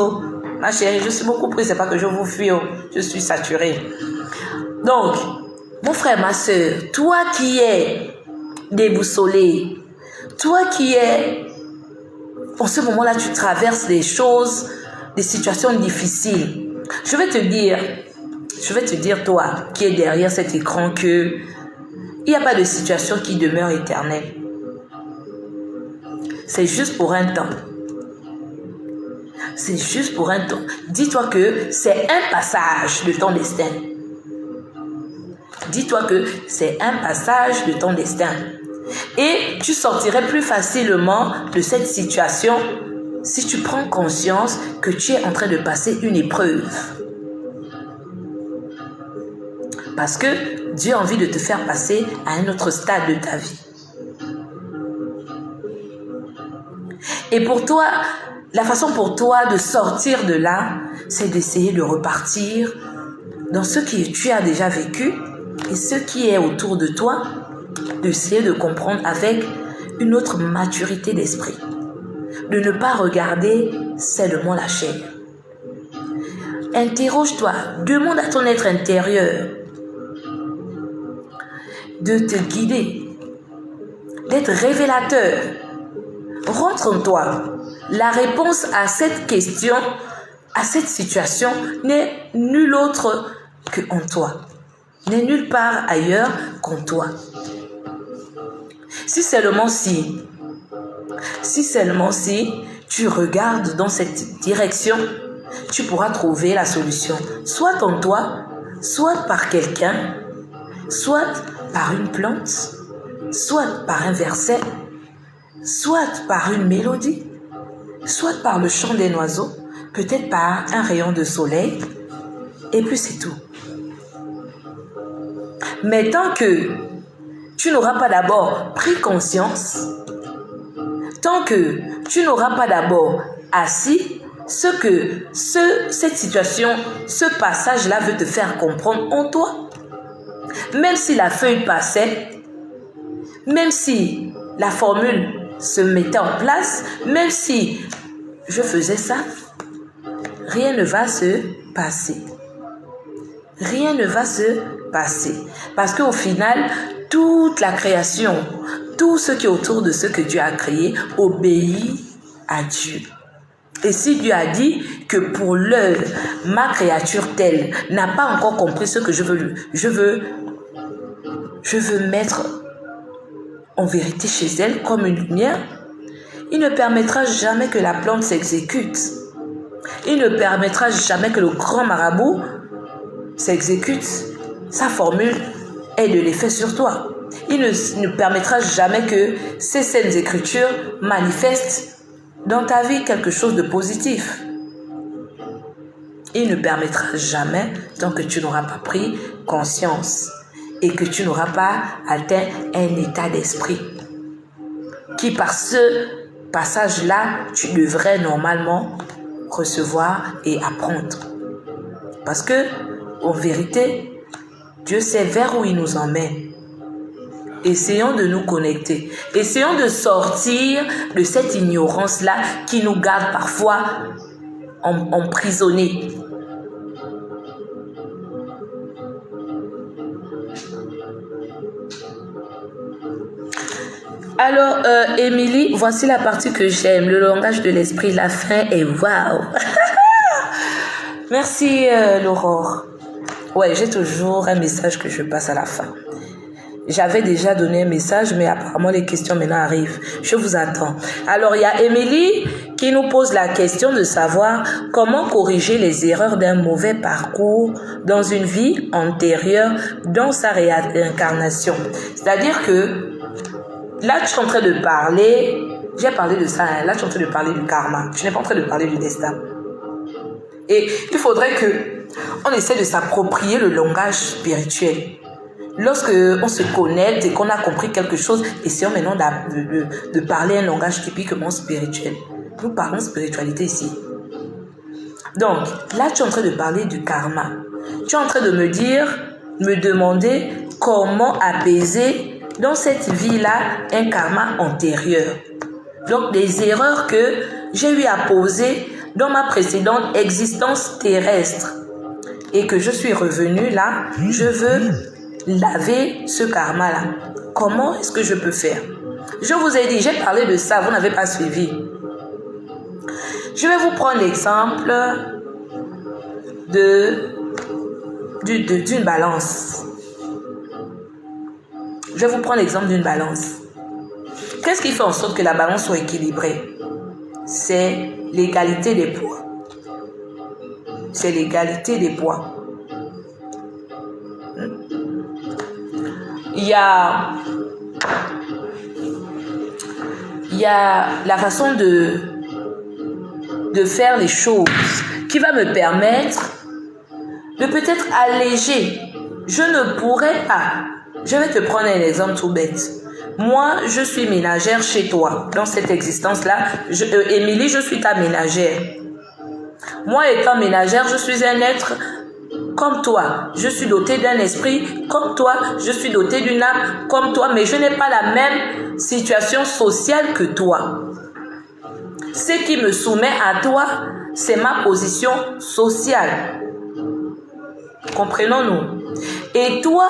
ma chérie, je suis beaucoup prise. C'est pas que je vous fuis, je suis saturée. Donc, mon frère, ma soeur, toi qui es déboussolé, toi qui es, en ce moment-là, tu traverses des choses, des situations difficiles. Je vais te dire, toi qui es derrière cet écran, que il n'y a pas de situation qui demeure éternelle. C'est juste pour un temps. C'est juste pour un temps. Dis-toi que c'est un passage de ton destin. Dis-toi que c'est un passage de ton destin. Et tu sortirais plus facilement de cette situation si tu prends conscience que tu es en train de passer une épreuve. Parce que Dieu a envie de te faire passer à un autre stade de ta vie. Et pour toi, la façon pour toi de sortir de là, c'est d'essayer de repartir dans ce que tu as déjà vécu et ce qui est autour de toi, d'essayer de comprendre avec une autre maturité d'esprit. De ne pas regarder seulement la chair. Interroge-toi, demande à ton être intérieur de te guider, d'être révélateur. Rentre en toi. La réponse à cette question, à cette situation, n'est nulle autre qu'en toi. N'est nulle part ailleurs qu'en toi. Si seulement si tu regardes dans cette direction, tu pourras trouver la solution. Soit en toi, soit par quelqu'un, soit par une plante, soit par un verset, soit par une mélodie, soit par le chant des oiseaux, peut-être par un rayon de soleil, et puis c'est tout. Mais tant que tu n'auras pas d'abord pris conscience, tant que tu n'auras pas d'abord assis, cette situation, ce passage-là veut te faire comprendre en toi. Même si la feuille passait, même si la formule se mettait en place, même si je faisais ça, rien ne va se passer. Rien ne va se passer. Parce qu'au final, toute la création, tout ce qui est autour de ce que Dieu a créé, obéit à Dieu. Et si Dieu a dit que pour l'heure, ma créature telle n'a pas encore compris ce que je veux mettre en vérité chez elle comme une lumière, il ne permettra jamais que la plante s'exécute. Il ne permettra jamais que le grand marabout s'exécute. Sa formule ait de l'effet sur toi. Il ne permettra jamais que ces saintes écritures manifestent dans ta vie quelque chose de positif. Il ne permettra jamais tant que tu n'auras pas pris conscience et que tu n'auras pas atteint un état d'esprit qui, par ce passage-là, tu devrais normalement recevoir et apprendre. Parce que, en vérité, Dieu sait vers où il nous emmène. Essayons de nous connecter. Essayons de sortir de cette ignorance-là qui nous garde parfois emprisonnés. Alors, Émilie, voici la partie que j'aime, le langage de l'esprit, la fin est waouh. Merci, Laurore. Ouais, j'ai toujours un message que je passe à la fin. J'avais déjà donné un message, mais apparemment les questions maintenant arrivent. Je vous attends. Alors, il y a Émilie qui nous pose la question de savoir comment corriger les erreurs d'un mauvais parcours dans une vie antérieure, dans sa réincarnation. C'est-à-dire que là, tu es en train de parler, j'ai parlé de ça, hein, là, tu es en train de parler du karma. Je n'ai pas en train de parler du destin. Et il faudrait qu'on essaie de s'approprier le langage spirituel. Lorsque on se connecte et qu'on a compris quelque chose, essayons maintenant de parler un langage typiquement spirituel. Nous parlons spiritualité ici. Donc, là, tu es en train de parler du karma. Tu es en train de me demander comment apaiser dans cette vie-là un karma antérieur. Donc, des erreurs que j'ai eu à poser dans ma précédente existence terrestre et que je suis revenue là, je veux laver ce karma-là. Comment est-ce que je peux faire? Je vous ai dit, j'ai parlé de ça, vous n'avez pas suivi. Je vais vous prendre l'exemple d'une balance. Je vais vous prendre l'exemple d'une balance. Qu'est-ce qui fait en sorte que la balance soit équilibrée? C'est l'égalité des poids. C'est l'égalité des poids. Il y a la façon de faire les choses qui va me permettre de peut-être alléger. Je ne pourrais pas. Je vais te prendre un exemple tout bête. Moi, je suis ménagère chez toi. Dans cette existence-là, Émilie, je suis ta ménagère. Moi, étant ménagère, je suis un être comme toi. Je suis dotée d'un esprit comme toi. Je suis dotée d'une âme comme toi. Mais je n'ai pas la même situation sociale que toi. Ce qui me soumet à toi, c'est ma position sociale. Comprenons-nous. Et toi,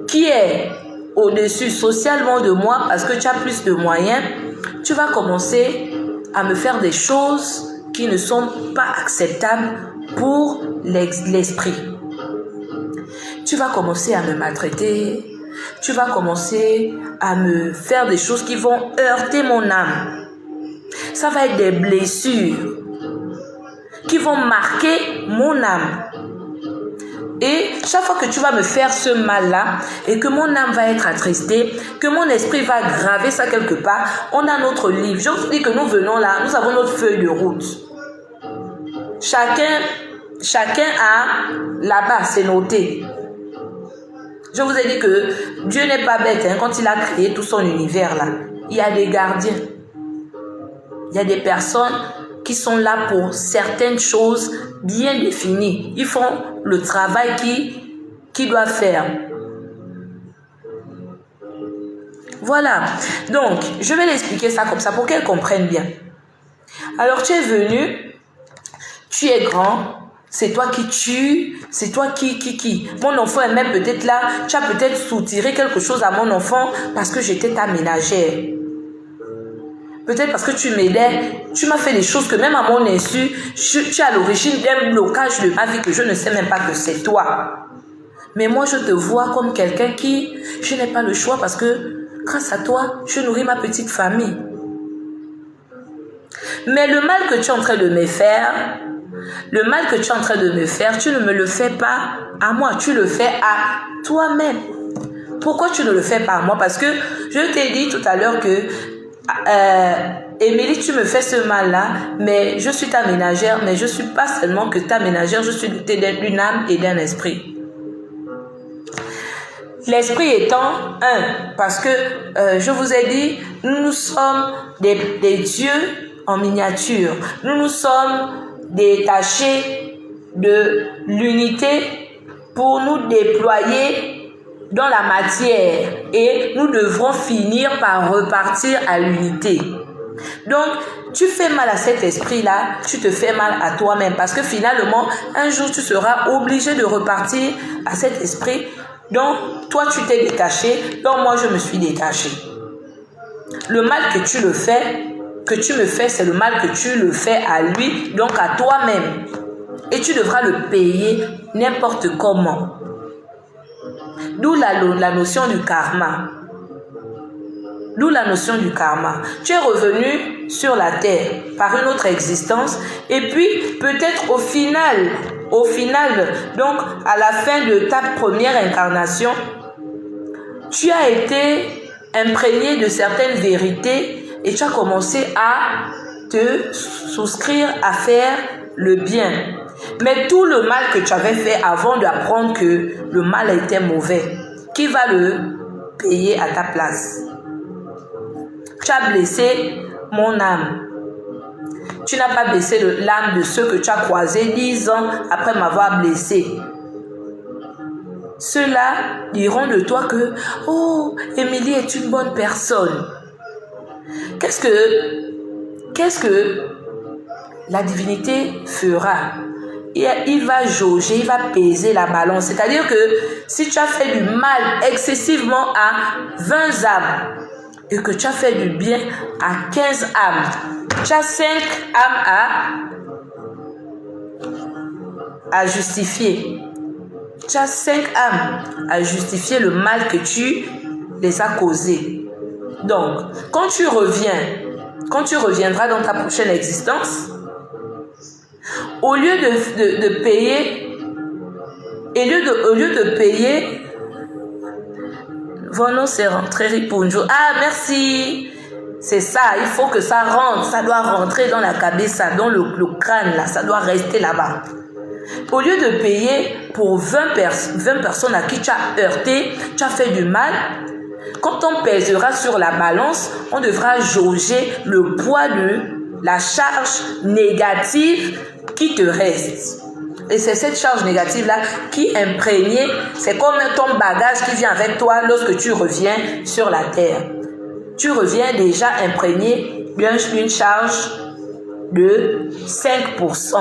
qui es au-dessus socialement de moi, parce que tu as plus de moyens, tu vas commencer à me faire des choses qui ne sont pas acceptables pour l'esprit. Tu vas commencer à me maltraiter, tu vas commencer à me faire des choses qui vont heurter mon âme. Ça va être des blessures qui vont marquer mon âme. Et chaque fois que tu vas me faire ce mal-là et que mon âme va être attristée, que mon esprit va graver ça quelque part, on a notre livre. Je vous dis que nous venons là, nous avons notre feuille de route. Chacun a là-bas, c'est noté. Je vous ai dit que Dieu n'est pas bête, hein, quand il a créé tout son univers là. Il y a des gardiens. Il y a des personnes qui sont là pour certaines choses bien définies. Ils font le travail qu'ils doivent faire. Voilà. Donc, je vais l'expliquer ça comme ça pour qu'elle comprenne bien. Alors, tu es venu, tu es grand, c'est toi qui tue, c'est toi qui. Mon enfant est même peut-être là, tu as peut-être soutiré quelque chose à mon enfant parce que j'étais ta ménagère. Peut-être parce que tu m'aidais, tu m'as fait des choses que même à mon insu, tu es à l'origine d'un blocage de ma vie que je ne sais même pas que c'est toi. Mais moi, je te vois comme quelqu'un qui, je n'ai pas le choix parce que grâce à toi, je nourris ma petite famille. Mais le mal que tu es en train de me faire, tu ne me le fais pas à moi, tu le fais à toi-même. Pourquoi tu ne le fais pas à moi? Parce que je t'ai dit tout à l'heure que Émilie, tu me fais ce mal-là, mais je suis ta ménagère, mais je ne suis pas seulement que ta ménagère, je suis dotée d'une âme et d'un esprit. L'esprit étant un, parce que je vous ai dit, nous sommes des dieux en miniature. Nous sommes détachés de l'unité pour nous déployer dans la matière et nous devrons finir par repartir à l'unité. Donc, tu fais mal à cet esprit-là, tu te fais mal à toi-même parce que finalement, un jour, tu seras obligé de repartir à cet esprit. Donc, toi, tu t'es détaché, donc moi, je me suis détaché. Le mal que tu me fais, c'est le mal que tu le fais à lui, donc à toi-même. Et tu devras le payer n'importe comment. D'où la notion du karma. Tu es revenu sur la terre par une autre existence et puis peut-être au final, donc à la fin de ta première incarnation, tu as été imprégné de certaines vérités et tu as commencé à te souscrire à faire le bien. Mais tout le mal que tu avais fait avant d'apprendre que le mal était mauvais, qui va le payer à ta place? Tu as blessé mon âme. Tu n'as pas blessé l'âme de ceux que tu as croisés 10 ans après m'avoir blessé. Ceux-là diront de toi que « Oh, Émilie est une bonne personne. » Qu'est-ce que la divinité fera? Il va jauger, il va peser la balance. C'est-à-dire que si tu as fait du mal excessivement à 20 âmes et que tu as fait du bien à 15 âmes, tu as 5 âmes à justifier. Tu as 5 âmes à justifier le mal que tu les as causés. Donc, quand tu reviendras dans ta prochaine existence, au lieu de payer, Vono c'est rentré ripunjo. Ah, merci. C'est ça, il faut que ça rentre, ça doit rentrer dans la cabeza, dans le crâne là, ça doit rester là-bas. Au lieu de payer pour 20 personnes à qui tu as heurté, tu as fait du mal, quand on pèsera sur la balance, on devra jauger le poids de la charge négative qui te reste. Et c'est cette charge négative-là qui est imprégnée, c'est comme ton bagage qui vient avec toi lorsque tu reviens sur la terre. Tu reviens déjà imprégné d'une charge de 5%.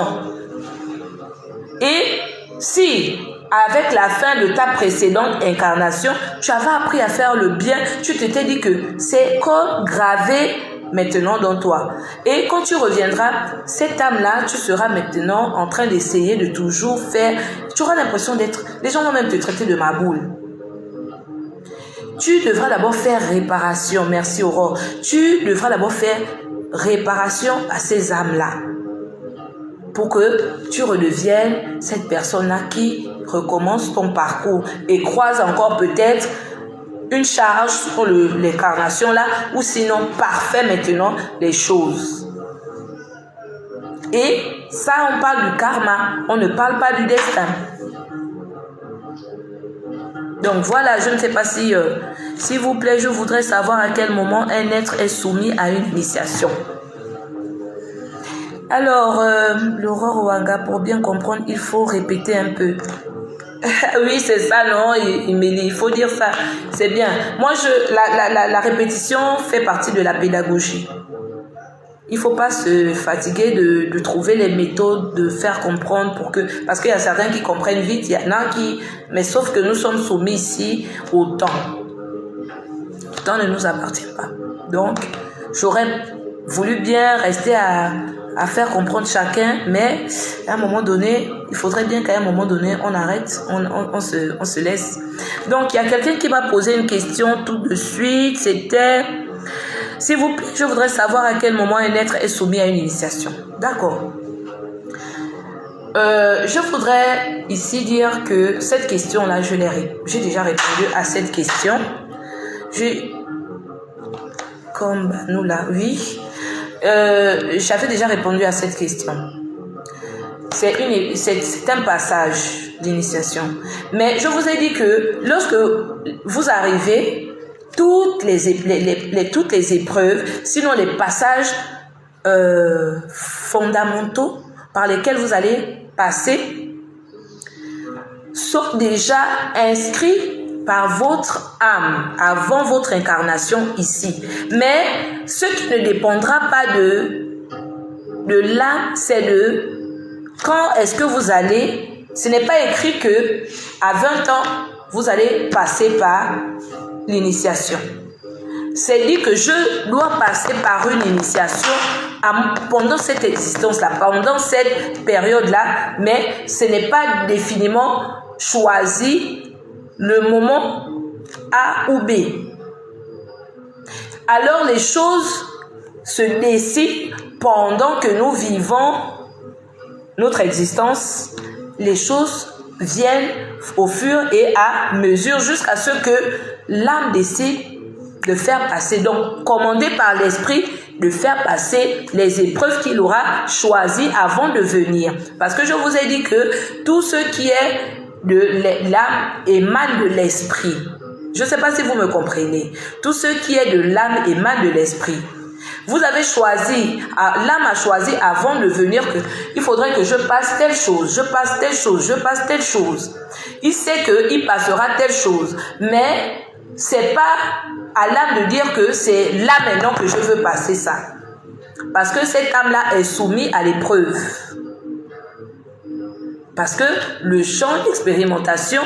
Et si, avec la fin de ta précédente incarnation, tu avais appris à faire le bien, tu t'étais dit que c'est comme gravé maintenant dans toi. Et quand tu reviendras, cette âme-là, tu seras maintenant en train d'essayer de toujours faire... Tu auras l'impression d'être... Les gens vont même te traiter de ma boule. Tu devras d'abord faire réparation. Merci Aurore. Tu devras d'abord faire réparation à ces âmes-là. Pour que tu redeviennes cette personne-là qui recommence ton parcours et croise encore peut-être une charge sur l'incarnation là, ou sinon parfait maintenant les choses. Et ça, on parle du karma, on ne parle pas du destin. Donc voilà, je ne sais pas si, s'il vous plaît, je voudrais savoir à quel moment un être est soumis à une initiation. Alors, Laurent Ouanga, pour bien comprendre, il faut répéter un peu. Oui, c'est ça, non, il faut dire ça. C'est bien. Moi, la répétition fait partie de la pédagogie. Il ne faut pas se fatiguer de trouver les méthodes, de faire comprendre pour que... Parce qu'il y a certains qui comprennent vite, il y en a qui... Mais sauf que nous sommes soumis ici au temps. Le temps ne nous appartient pas. Donc, j'aurais voulu bien rester à faire comprendre chacun, mais à un moment donné, il faudrait bien qu'à un moment donné, on arrête, on se laisse. Donc, il y a quelqu'un qui m'a posé une question tout de suite, c'était... S'il vous plaît, je voudrais savoir à quel moment un être est soumis à une initiation. D'accord. Je voudrais ici dire que cette question-là, j'ai déjà répondu à cette question. Comme nous là, oui. J'avais déjà répondu à cette question. C'est un passage d'initiation. Mais je vous ai dit que lorsque vous arrivez... Toutes les épreuves, sinon les passages fondamentaux par lesquels vous allez passer, sont déjà inscrits par votre âme avant votre incarnation ici. Mais ce qui ne dépendra pas de l'âme, c'est de quand est-ce que vous allez. Ce n'est pas écrit que à 20 ans, vous allez passer par l'initiation. C'est dit que je dois passer par une initiation pendant cette existence-là, pendant cette période-là, mais ce n'est pas définitivement choisi le moment A ou B. Alors les choses se décident pendant que nous vivons notre existence. Les choses viennent au fur et à mesure jusqu'à ce que l'âme décide de faire passer, donc commandé par l'esprit de faire passer les épreuves qu'il aura choisies avant de venir. Parce que je vous ai dit que tout ce qui est de l'âme émane de l'esprit. Je ne sais pas si vous me comprenez. Tout ce qui est de l'âme émane de l'esprit. Vous avez choisi, l'âme a choisi avant de venir qu'il faudrait que je passe telle chose, je passe telle chose, je passe telle chose. Il sait qu'il passera telle chose, mais c'est pas à l'âme de dire que c'est là maintenant que je veux passer ça. Parce que cette âme-là est soumise à l'épreuve. Parce que le champ d'expérimentation,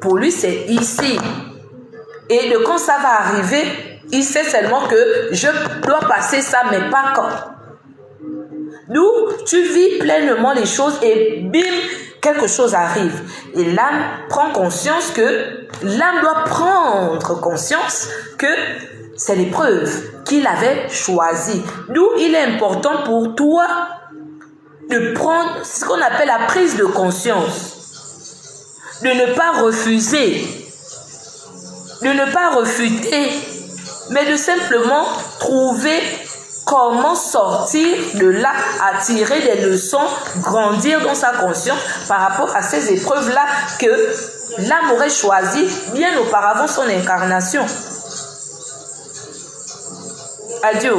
pour lui, c'est ici. Et de quand ça va arriver, il sait seulement que je dois passer ça, mais pas quand. D'où tu vis pleinement les choses et bim, quelque chose arrive. Et l'âme prend conscience que l'âme doit prendre conscience que c'est l'épreuve qu'il avait choisie. D'où il est important pour toi de prendre ce qu'on appelle la prise de conscience. De ne pas refuser, de ne pas refuter, mais de simplement trouver comment sortir de là, à tirer des leçons, grandir dans sa conscience par rapport à ces épreuves-là que l'âme aurait choisi bien auparavant son incarnation. Adieu.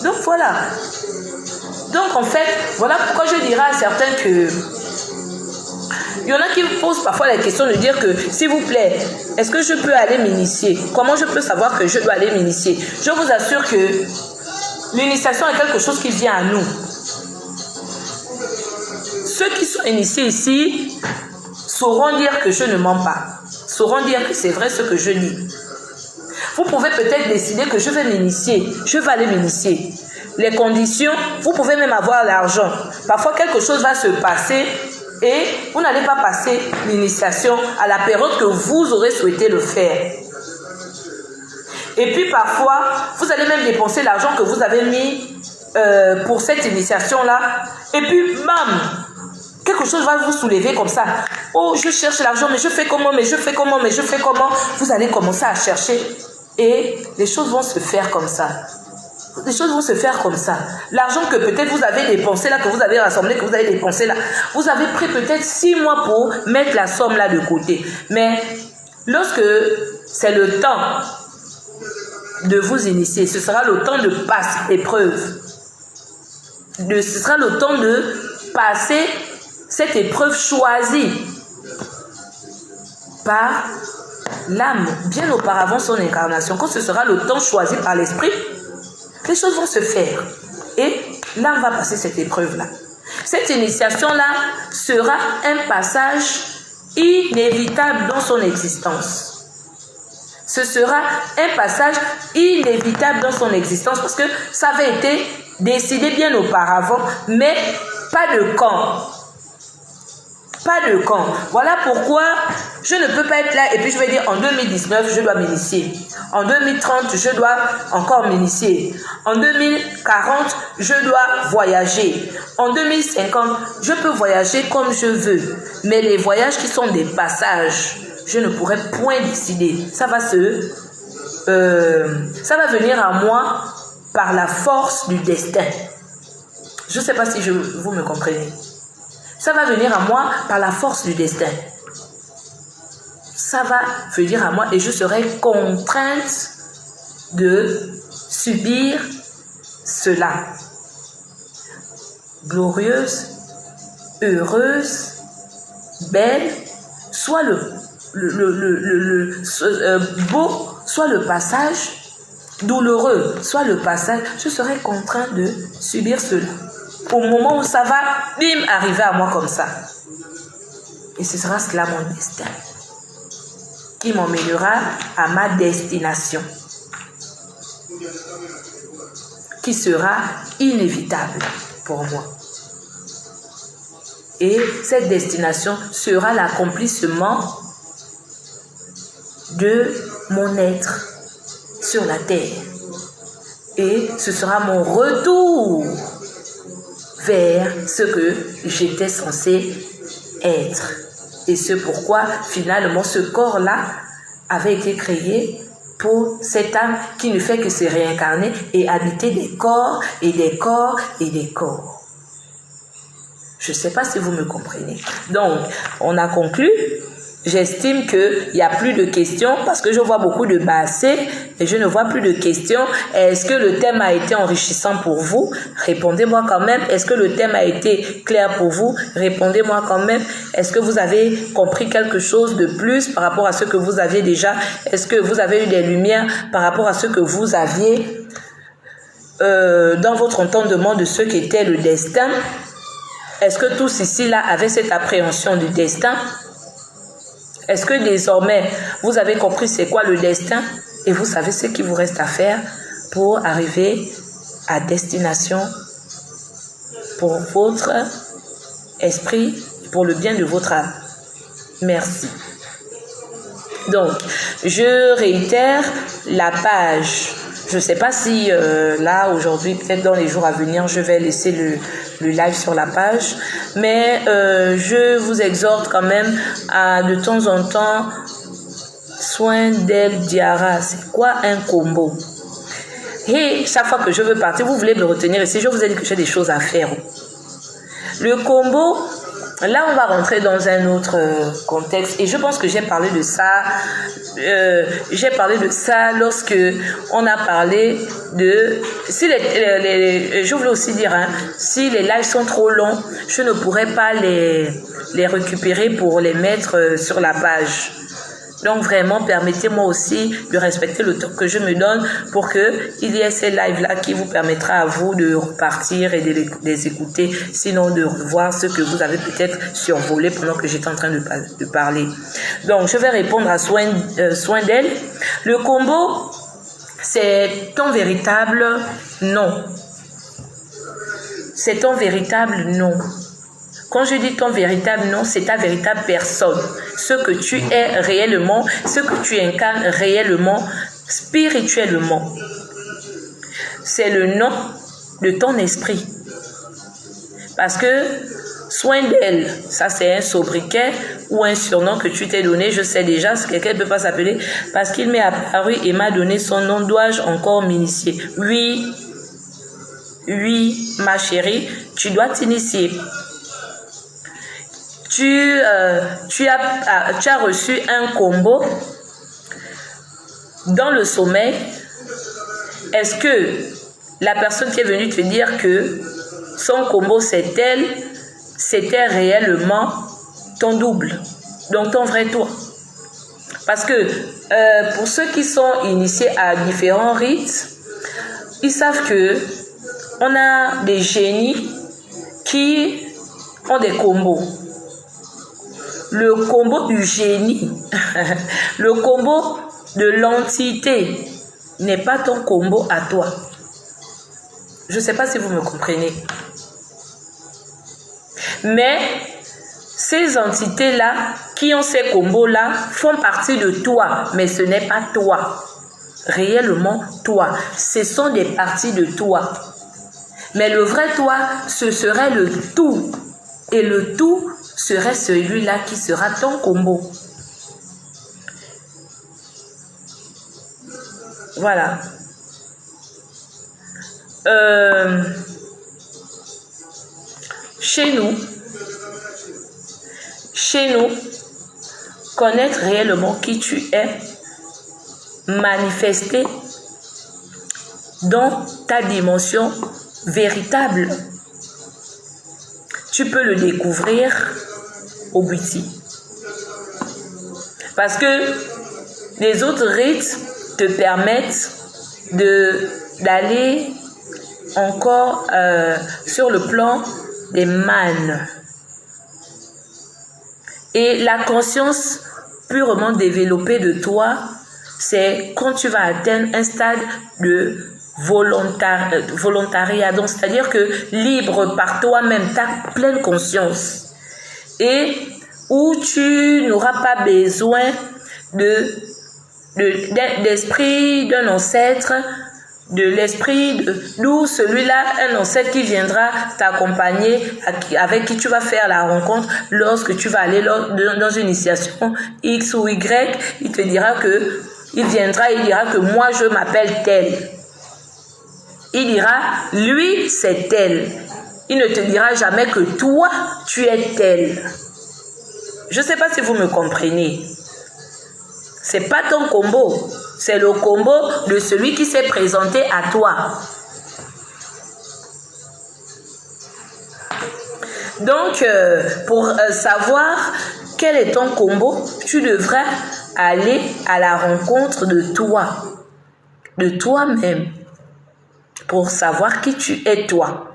Donc voilà. Donc en fait, voilà pourquoi je dirais à certains que il y en a qui me posent parfois la question de dire que, s'il vous plaît, est-ce que je peux aller m'initier? Comment je peux savoir que je dois aller m'initier? Je vous assure que l'initiation est quelque chose qui vient à nous. Ceux qui sont initiés ici sauront dire que je ne mens pas. Sauront dire que c'est vrai ce que je dis. Vous pouvez peut-être décider que je vais m'initier. Je vais aller m'initier. Les conditions, vous pouvez même avoir l'argent. Parfois, quelque chose va se passer et vous n'allez pas passer l'initiation à la période que vous aurez souhaité le faire. Et puis parfois, vous allez même dépenser l'argent que vous avez mis pour cette initiation-là. Et puis, bam, quelque chose va vous soulever comme ça. Oh, je cherche l'argent, mais je fais comment, mais je fais comment, mais je fais comment. Vous allez commencer à chercher et les choses vont se faire comme ça. Les choses vont se faire comme ça. L'argent que peut-être vous avez dépensé là, que vous avez rassemblé, que vous avez dépensé là, vous avez pris peut-être 6 mois pour mettre la somme là de côté. Mais lorsque c'est le temps de vous initier, ce sera le temps de passer l'épreuve. ce sera le temps de passer cette épreuve choisie par l'âme, bien auparavant son incarnation. Quand ce sera le temps choisi par l'esprit, les choses vont se faire. Et l'âme va passer cette épreuve-là. Cette initiation-là sera un passage inévitable dans son existence. Ce sera un passage inévitable dans son existence parce que ça avait été décidé bien auparavant, mais pas de quand. Pas de quand. Voilà pourquoi je ne peux pas être là et puis je vais dire en 2019, je dois m'initier. En 2030, je dois encore m'initier. En 2040, je dois voyager. En 2050, je peux voyager comme je veux. Mais les voyages qui sont des passages, je ne pourrai point décider. Ça va venir à moi par la force du destin. Je ne sais pas si vous me comprenez. Ça va venir à moi par la force du destin. Ça va venir à moi et je serai contrainte de subir cela. Glorieuse, heureuse, belle, soit beau, soit le passage, douloureux, soit le passage, je serai contrainte de subir cela. Au moment où ça va, bim, arriver à moi comme ça. Et ce sera cela mon destin, qui m'emmènera à ma destination, qui sera inévitable pour moi. Et cette destination sera l'accomplissement de mon être sur la terre. Et ce sera mon retour vers ce que j'étais censé être. Et c'est pourquoi finalement ce corps-là avait été créé pour cette âme qui ne fait que se réincarner et habiter des corps et des corps et des corps. Je ne sais pas si vous me comprenez. Donc, on a conclu. J'estime qu'il n'y a plus de questions parce que je vois beaucoup de bassés et je ne vois plus de questions. Est-ce que le thème a été enrichissant pour vous? Répondez-moi quand même. Est-ce que le thème a été clair pour vous? Répondez-moi quand même. Est-ce que vous avez compris quelque chose de plus par rapport à ce que vous aviez déjà? Est-ce que vous avez eu des lumières par rapport à ce que vous aviez dans votre entendement de ce qu'était le destin? Est-ce que tous ici là avaient cette appréhension du destin? Est-ce que désormais, vous avez compris c'est quoi le destin et vous savez ce qu'il vous reste à faire pour arriver à destination pour votre esprit, pour le bien de votre âme? Merci. Donc, je réitère la page. Je ne sais pas si là, aujourd'hui, peut-être dans les jours à venir, je vais laisser le live sur la page. Mais je vous exhorte quand même à, de temps en temps, soin d'elle Diara. C'est quoi un combo? Et chaque fois que je veux partir, vous voulez me retenir ici, je vous ai dit que j'ai des choses à faire. Le combo, là, on va rentrer dans un autre contexte. Et je pense que j'ai parlé de ça. Lorsque on a parlé de... Si je voulais aussi dire, si les lives sont trop longs, je ne pourrais pas les récupérer pour les mettre sur la page. Donc vraiment, permettez-moi aussi de respecter le temps que je me donne pour qu'il y ait ces lives-là qui vous permettra à vous de repartir et de les écouter, sinon de revoir ce que vous avez peut-être survolé pendant que j'étais en train de parler. Donc, je vais répondre à soin d'elle. Le combo, c'est ton véritable non. C'est ton véritable non. Quand je dis ton véritable nom, c'est ta véritable personne. Ce que tu es réellement, ce que tu incarnes réellement, spirituellement. C'est le nom de ton esprit. Parce que soin d'elle, ça c'est un sobriquet ou un surnom que tu t'es donné. Je sais déjà, si quelqu'un ne peut pas s'appeler, parce qu'il m'est apparu et m'a donné son nom. Dois-je encore m'initier? Oui, ma chérie, tu dois t'initier. Tu as reçu un combo dans le sommeil. Est-ce que la personne qui est venue te dire que son combo c'est tel, c'était réellement ton double, donc ton vrai toi. Parce que pour ceux qui sont initiés à différents rites, ils savent que on a des génies qui ont des combos. Le combo du génie, le combo de l'entité n'est pas ton combo à toi. Je ne sais pas si vous me comprenez. Mais ces entités-là, qui ont ces combos-là, font partie de toi, mais ce n'est pas toi. Réellement toi. Ce sont des parties de toi. Mais le vrai toi, ce serait le tout. Et le tout serait celui-là qui sera ton combo. Voilà. Chez nous, connaître réellement qui tu es, manifester dans ta dimension véritable. Tu peux le découvrir au Bwiti. Parce que les autres rites te permettent d'aller encore sur le plan des manes. Et la conscience purement développée de toi, c'est quand tu vas atteindre un stade de volontariat. Donc, c'est-à-dire que libre par toi-même, ta pleine conscience. Et où tu n'auras pas besoin d'esprit d'un ancêtre, de l'esprit d'où celui-là, un ancêtre qui viendra t'accompagner, avec qui tu vas faire la rencontre lorsque tu vas aller dans une initiation X ou Y. Il te dira que, il viendra, il dira que moi je m'appelle tel. Il dira, lui c'est tel. Il ne te dira jamais que toi tu es tel. Je ne sais pas si vous me comprenez. C'est pas ton combo. C'est le combo de celui qui s'est présenté à toi. Donc, pour savoir quel est ton combo, tu devrais aller à la rencontre de toi, de toi-même, pour savoir qui tu es toi.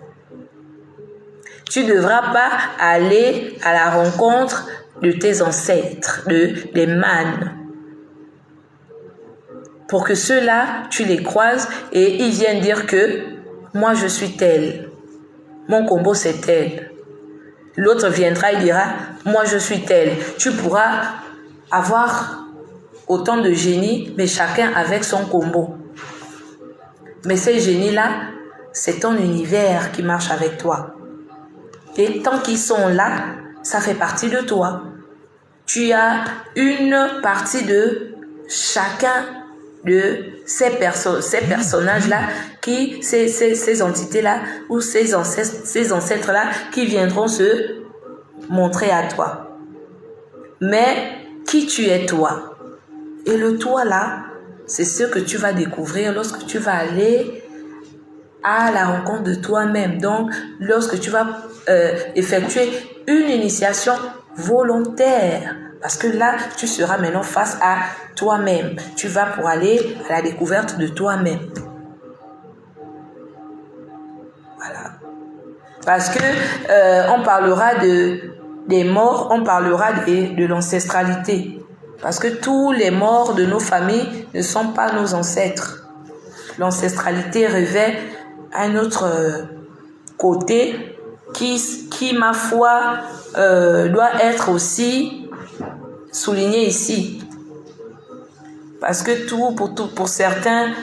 Tu ne devras pas aller à la rencontre de tes ancêtres, des manes. Pour que ceux-là, tu les croises et ils viennent dire que moi je suis tel, mon combo c'est tel. L'autre viendra et dira moi je suis tel. Tu pourras avoir autant de génies, mais chacun avec son combo. Mais ces génies-là, c'est ton univers qui marche avec toi. Et tant qu'ils sont là, ça fait partie de toi. Tu as une partie de chacun de ces personnages-là, ces entités-là, ou ces ancêtres-là qui viendront se montrer à toi. Mais qui tu es toi? Et le toi-là, c'est ce que tu vas découvrir lorsque tu vas aller à la rencontre de toi-même. Donc, lorsque tu vas effectuer une initiation volontaire, parce que là, tu seras maintenant face à toi-même. Tu vas pour aller à la découverte de toi-même. Voilà. Parce que on parlera des morts, on parlera de l'ancestralité. Parce que tous les morts de nos familles ne sont pas nos ancêtres. L'ancestralité revêt un autre côté qui ma foi, doit être aussi souligné ici. Parce que pour certains,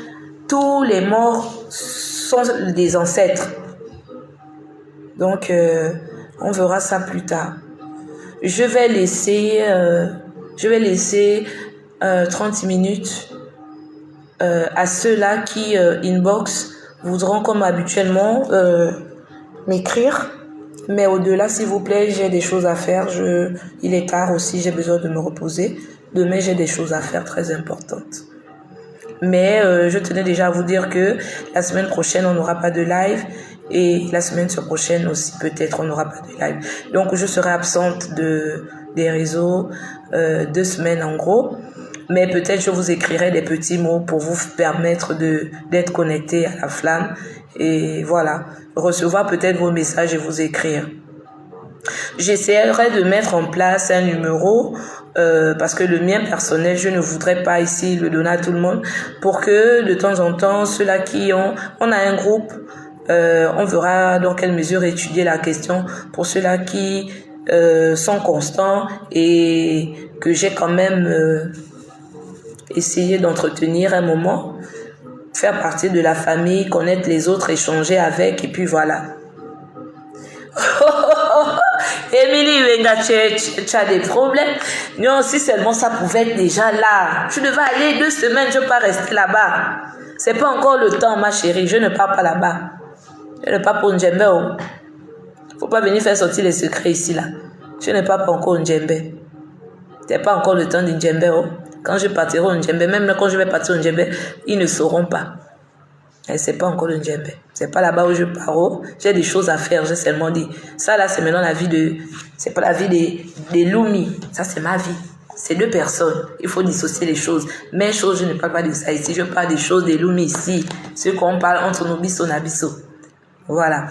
tous les morts sont des ancêtres. Donc, on verra ça plus tard. Je vais laisser 30 minutes à ceux-là qui inbox voudront comme habituellement m'écrire. Mais au-delà, s'il vous plaît, j'ai des choses à faire. Il est tard aussi, j'ai besoin de me reposer. Demain, j'ai des choses à faire très importantes. Mais je tenais déjà à vous dire que la semaine prochaine, on n'aura pas de live. Et la semaine prochaine aussi, peut-être, on n'aura pas de live. Donc, je serai absente des réseaux 2 semaines en gros. Mais peut-être je vous écrirai des petits mots pour vous permettre d'être connecté à la flamme. Et voilà, recevoir peut-être vos messages et vous écrire. J'essaierai de mettre en place un numéro parce que le mien personnel, je ne voudrais pas ici le donner à tout le monde pour que de temps en temps, ceux-là qui on a un groupe, on verra dans quelle mesure étudier la question pour ceux-là qui sont constants et que j'ai quand même essayé d'entretenir un moment, faire partie de la famille, connaître les autres, échanger avec et puis voilà. Émilie Wenga, tu as des problèmes. Non, si seulement ça pouvait être déjà là. Je devais aller 2 semaines, je ne peux pas rester là-bas. C'est pas encore le temps, ma chérie. Je ne pars pas là-bas. Je ne pars pas au Ndjembe. Faut pas venir faire sortir les secrets ici, là. Je ne pars pas encore au Ndjembe. C'est pas encore le temps du Ndjembe. Quand je partirai au Ndjembe, même quand je vais partir au Ndjembe, ils ne sauront pas. Et c'est pas encore le Ndjembe. C'est pas là-bas où je pars. J'ai des choses à faire. J'ai seulement dit. Ça là, c'est maintenant la vie de... C'est pas la vie des Lumi. Ça, c'est ma vie. C'est 2 personnes. Il faut dissocier les choses. Mes choses, je ne parle pas de ça ici. Je parle des choses des Lumi ici. Ce qu'on parle entre nos bisso et nabisso. Voilà.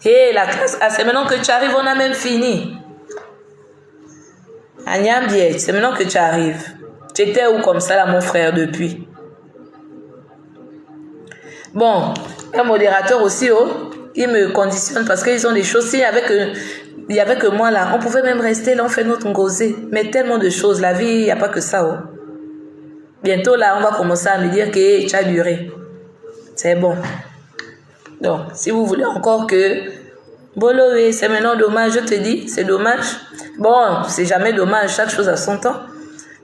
Hé, la classe. Ah, c'est maintenant que tu arrives. On a même fini. Agnam Diet, c'est maintenant que tu arrives. Tu étais où comme ça là, mon frère, depuis? Bon, un modérateur aussi, il me conditionne parce qu'ils ont des choses. Il y avait que moi là, on pouvait même rester là, on fait notre ngosé. Mais tellement de choses, la vie, il n'y a pas que ça. Bientôt là, on va commencer à me dire que tu as duré. C'est bon. Donc, si vous voulez encore que... Boloé, c'est maintenant dommage, je te dis, c'est dommage. Bon, c'est jamais dommage, chaque chose a son temps.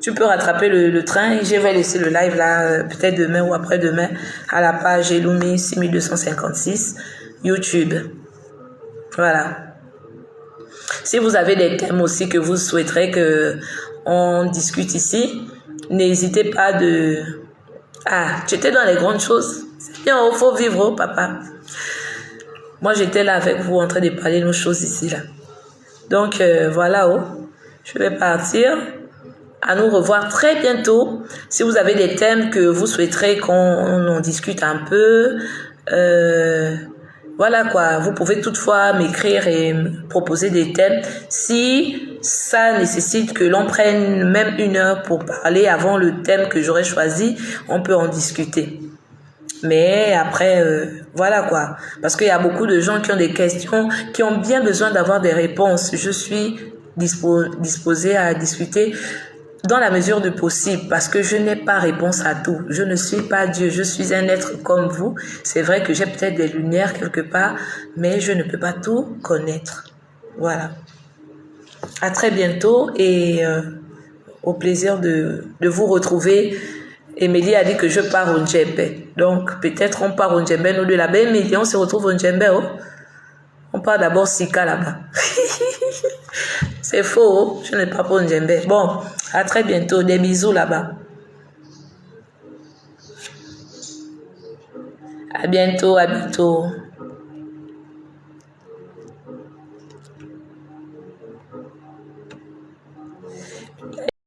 Tu peux rattraper le train et je vais laisser le live là, peut-être demain ou après-demain, à la page Elumi 6256, YouTube. Voilà. Si vous avez des thèmes aussi que vous souhaiterez que on discute ici, n'hésitez pas de... Ah, tu étais dans les grandes choses. C'est bien, il faut vivre, papa. Moi, j'étais là avec vous en train de parler de nos choses ici, là. Donc, voilà, je vais partir. À nous revoir très bientôt. Si vous avez des thèmes que vous souhaiterez qu'on en discute un peu, voilà quoi. Vous pouvez toutefois m'écrire et me proposer des thèmes. Si ça nécessite que l'on prenne même 1 heure pour parler avant le thème que j'aurais choisi, on peut en discuter. Mais après, voilà quoi. Parce qu'il y a beaucoup de gens qui ont des questions, qui ont bien besoin d'avoir des réponses. Je suis disposée à discuter dans la mesure du possible, parce que je n'ai pas réponse à tout. Je ne suis pas Dieu, je suis un être comme vous. C'est vrai que j'ai peut-être des lumières quelque part, mais je ne peux pas tout connaître. Voilà. À très bientôt et au plaisir de vous retrouver. Émilie a dit que je pars au Ndjembe. Donc, peut-être on part au Ndjembe, nous de là-bas. Émilie, on se retrouve au Ndjembe. On part d'abord Sika là-bas. C'est faux, je n'ai pas pour Ndjembe. Bon, à très bientôt. Des bisous là-bas. À bientôt, à bientôt.